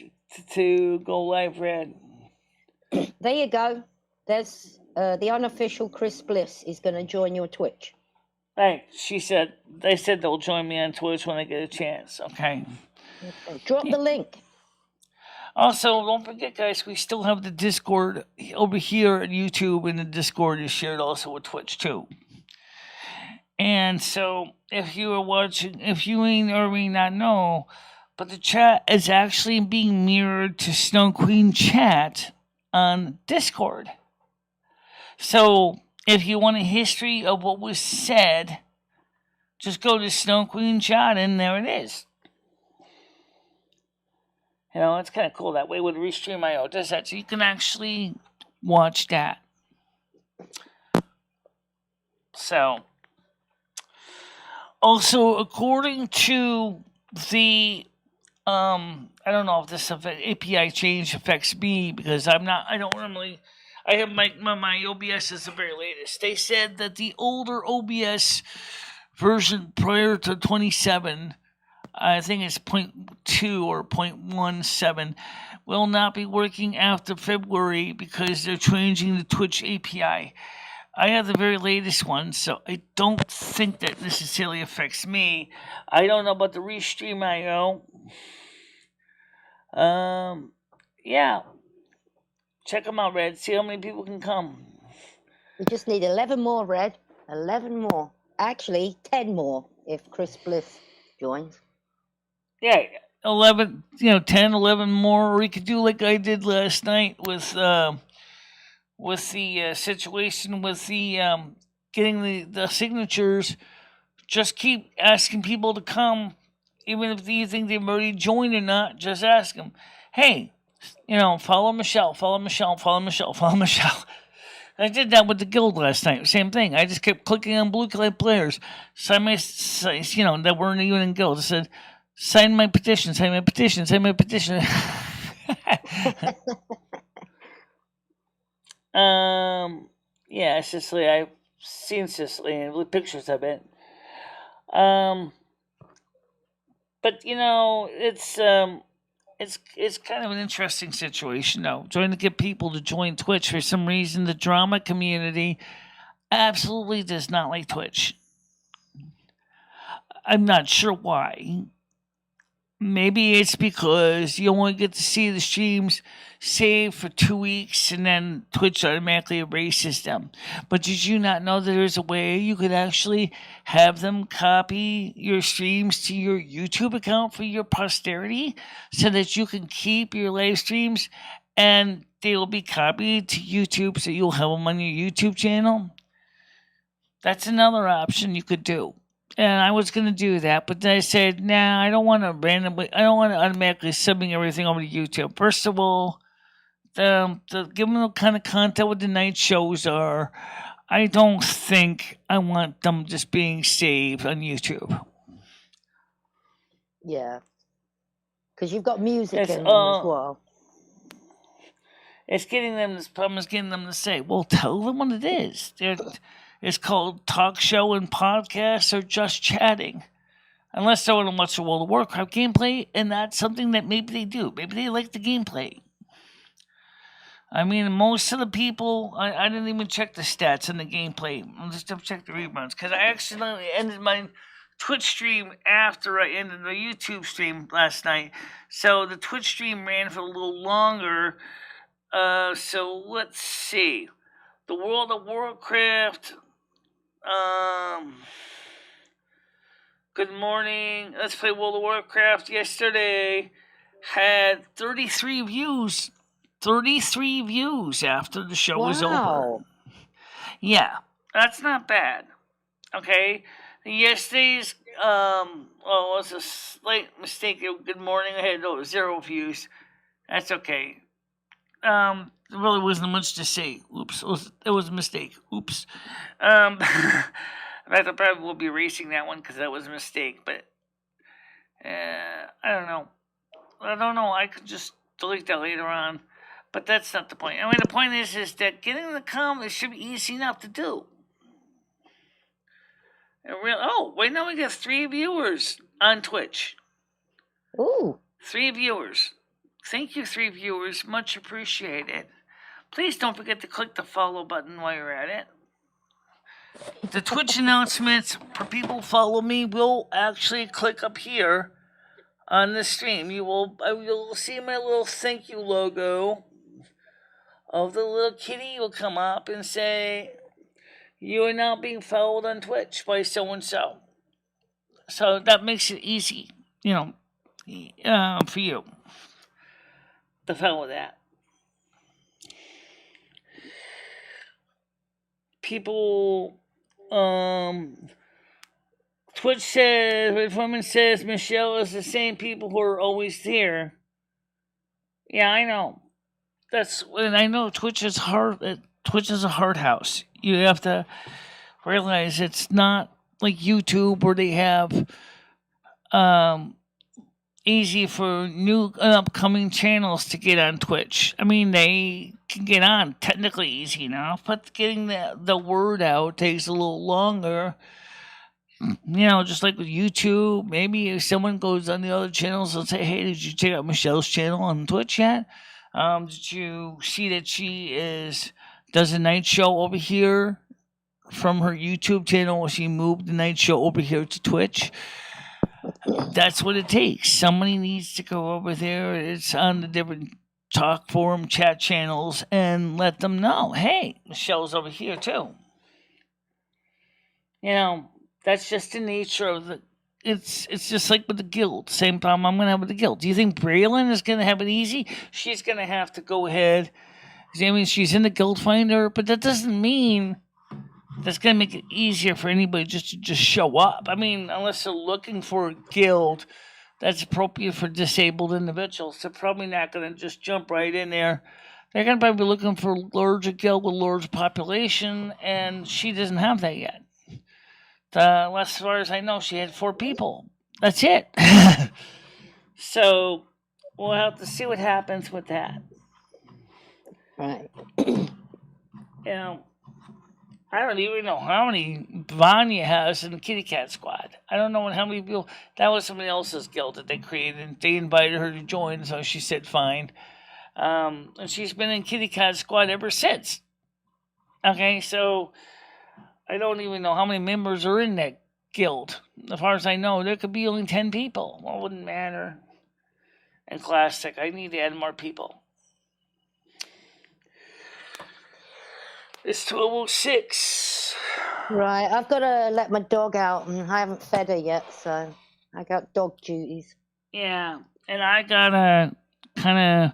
to go live red. There you go. There's the unofficial Chris Bliss is going to join your Twitch. Right. They said they'll join me on Twitch when they get a chance. Okay. Drop the link. Also, don't forget, guys, we still have the Discord over here at YouTube, and the Discord is shared also with Twitch too. And so, if you are watching, if you may not know, but the chat is actually being mirrored to Snow Queen chat on Discord. So, if you want a history of what was said, just go to Snow Queen chat, and there it is. It's kind of cool that way with Restream.io does that, so you can actually watch that. So, also, according to the I don't know if this API change affects me because I don't normally. I have my OBS is the very latest. They said that the older OBS version prior to 27, I think it's 0.2 or 0.17, will not be working after February because they're changing the Twitch API. I have the very latest one, so I don't think that necessarily affects me. I don't know about the Restream IO. Yeah. Check them out, Red. See how many people can come. We just need 11 more, Red. 11 more. Actually, 10 more if Chris Bliss joins. Yeah, 11, 10, 11 more. Or we could do like I did last night with the situation with the getting the signatures. Just keep asking people to come, even if you think they've already joined or not. Just ask them, hey, follow Michelle, follow Michelle, follow Michelle, follow Michelle. I did that with the guild last night. Same thing. I just kept clicking on blue clay players. That weren't even in guild. I said, sign my petition, sign my petition, sign my petition. Yeah, Sicily. I've seen Sicily and with pictures of it. But it's kind of an interesting situation, though. Trying to get people to join Twitch. For some reason, the drama community absolutely does not like Twitch. I'm not sure why. Maybe it's because you only get to see the streams saved for 2 weeks and then Twitch automatically erases them. But did you not know that there's a way you could actually have them copy your streams to your YouTube account for your posterity so that you can keep your live streams and they will be copied to YouTube so you'll have them on your YouTube channel? That's another option you could do. And I was going to do that, but then I said, nah, I don't want to automatically subbing everything over to YouTube. First of all, given the kind of content what the night shows are, I don't think I want them just being saved on YouTube. Yeah. Because you've got music in them as well. It's getting them, this problem is getting them to say, well, tell them what it is. It's called talk show and podcasts or just chatting. Unless they want to watch the World of Warcraft gameplay, and that's something that maybe they do. Maybe they like the gameplay. I mean, most of the people, I didn't even check the stats on the gameplay. I'll just check the rebounds. Because I accidentally ended my Twitch stream after I ended the YouTube stream last night. So the Twitch stream ran for a little longer. So let's see. The World of Warcraft... good morning. Let's play World of Warcraft. Yesterday had 33 views. 33 views after the show was over. Yeah, that's not bad. Okay. Yesterday's was a slight mistake. Good morning. I had 0 views. That's okay. There really wasn't much to say. Oops, it was a mistake. Oops. In fact, I probably will be erasing that one because that was a mistake. But I don't know. I could just delete that later on. But that's not the point. I mean, the point is that getting the comments should be easy enough to do. Wait, now we got 3 viewers on Twitch. Ooh. 3 viewers. Thank you, 3 viewers. Much appreciated. Please don't forget to click the follow button while you're at it. The Twitch announcements for people who follow me will actually click up here on the stream. You'll see my little thank you logo of the little kitty will come up and say, you are now being followed on Twitch by so-and-so. So that makes it easy, for you to follow that. People, Twitch says, Redwoman says, Michelle is the same people who are always there. Yeah, I know. And I know Twitch is hard. Twitch is a hard house. You have to realize it's not like YouTube where they have easy for new and upcoming channels to get on Twitch. I mean, they can get on technically easy enough, but getting the word out takes a little longer. You know, just like with YouTube, maybe if someone goes on the other channels and say, "Hey, did you check out Michelle's channel on Twitch yet? Did you see that she does a night show over here from her YouTube channel where she moved the night show over here to Twitch?" That's what it takes. Somebody needs to go over there. It's on the different talk forum chat channels and let them know, hey, Michelle's over here too. You know, that's just the nature of the. It's just like with the guild. Same problem I'm gonna have with the guild. Do you think Braylon is gonna have it easy? She's gonna have to go ahead. I mean, she's in the guild finder, but that doesn't mean that's going to make it easier for anybody just to just show up. I mean, unless they're looking for a guild that's appropriate for disabled individuals, they're probably not going to just jump right in there. They're going to probably be looking for a larger guild with a large population, and she doesn't have that yet. As far as I know, she had 4 people. That's it. So we'll have to see what happens with that. Right. You know, I don't even know how many Vanya has in the Kitty Cat Squad. I don't know how many people. That was somebody else's guild that they created. They invited her to join, so she said fine. And she's been in Kitty Cat Squad ever since. Okay, so I don't even know how many members are in that guild. As far as I know, there could be only 10 people. Well, it wouldn't matter. And Classic, I need to add more people. It's 12:06. Right, I've got to let my dog out, and I haven't fed her yet, so I got dog duties. Yeah, and I gotta kind of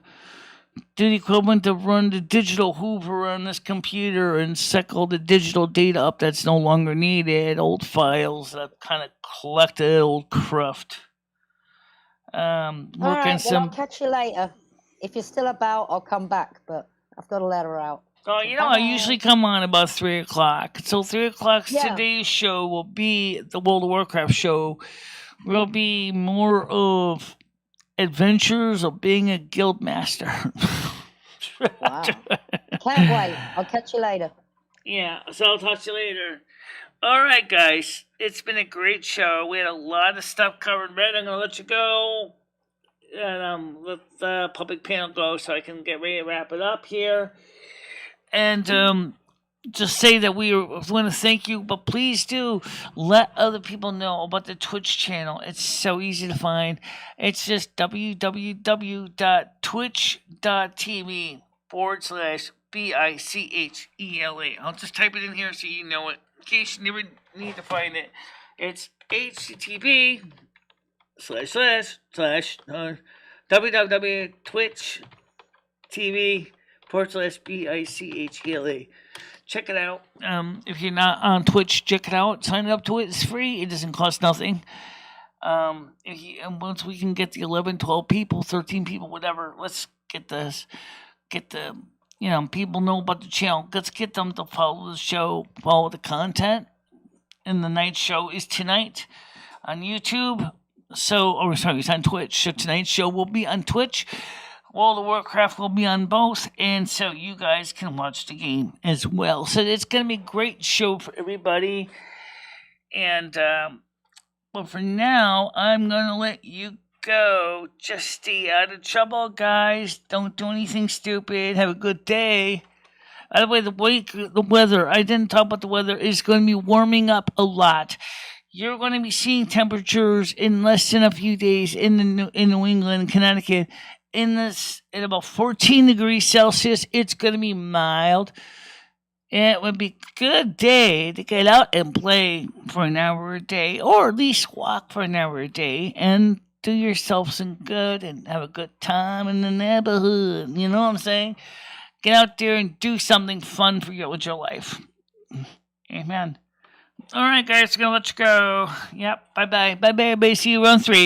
do the equivalent of run the digital Hoover on this computer and suck all the digital data up that's no longer needed, old files that I've kind of collected, old cruft. All right, well, I'll catch you later. If you're still about, I'll come back, but I've got to let her out. Oh, you know, I usually come on about 3 o'clock. So 3 o'clock Yeah. today's show will be the World of Warcraft show. Will be more of adventures of being a guild master. Wow. Can't wait. I'll catch you later. Yeah, so I'll talk to you later. All right, guys. It's been a great show. We had a lot of stuff covered. Red, I'm going to let you go. And let the public panel go so I can get ready to wrap it up here. And just say that we want to thank you, but please do let other people know about the Twitch channel. It's so easy to find. It's just www.twitch.tv/BICHELA. I'll just type it in here so you know it. In case you never need to find it, it's http://www.twitch.tv/BICHELA. Check it out. If you're not on Twitch, check it out. Sign up to it. It's free. It doesn't cost nothing. And once we can get the 11, 12 people, 13 people, whatever, let's get the, people know about the channel. Let's get them to follow the show, follow the content. And the night show is tonight on YouTube. It's on Twitch. So tonight's show will be on Twitch. World of Warcraft will be on both, and so you guys can watch the game as well. So it's going to be a great show for everybody. And, but for now, I'm going to let you go. Just stay out of trouble, guys. Don't do anything stupid. Have a good day. By the way, the weather, I didn't talk about the weather, is going to be warming up a lot. You're going to be seeing temperatures in less than a few days in New England, Connecticut. In about 14 degrees Celsius. It's going to be mild. And it would be a good day to get out and play for an hour a day, or at least walk for an hour a day, and do yourself some good and have a good time in the neighborhood. You know what I'm saying? Get out there and do something fun with your life. Amen. All right, guys, going to let you go. Yep, bye-bye. Bye-bye, everybody. See you around 3.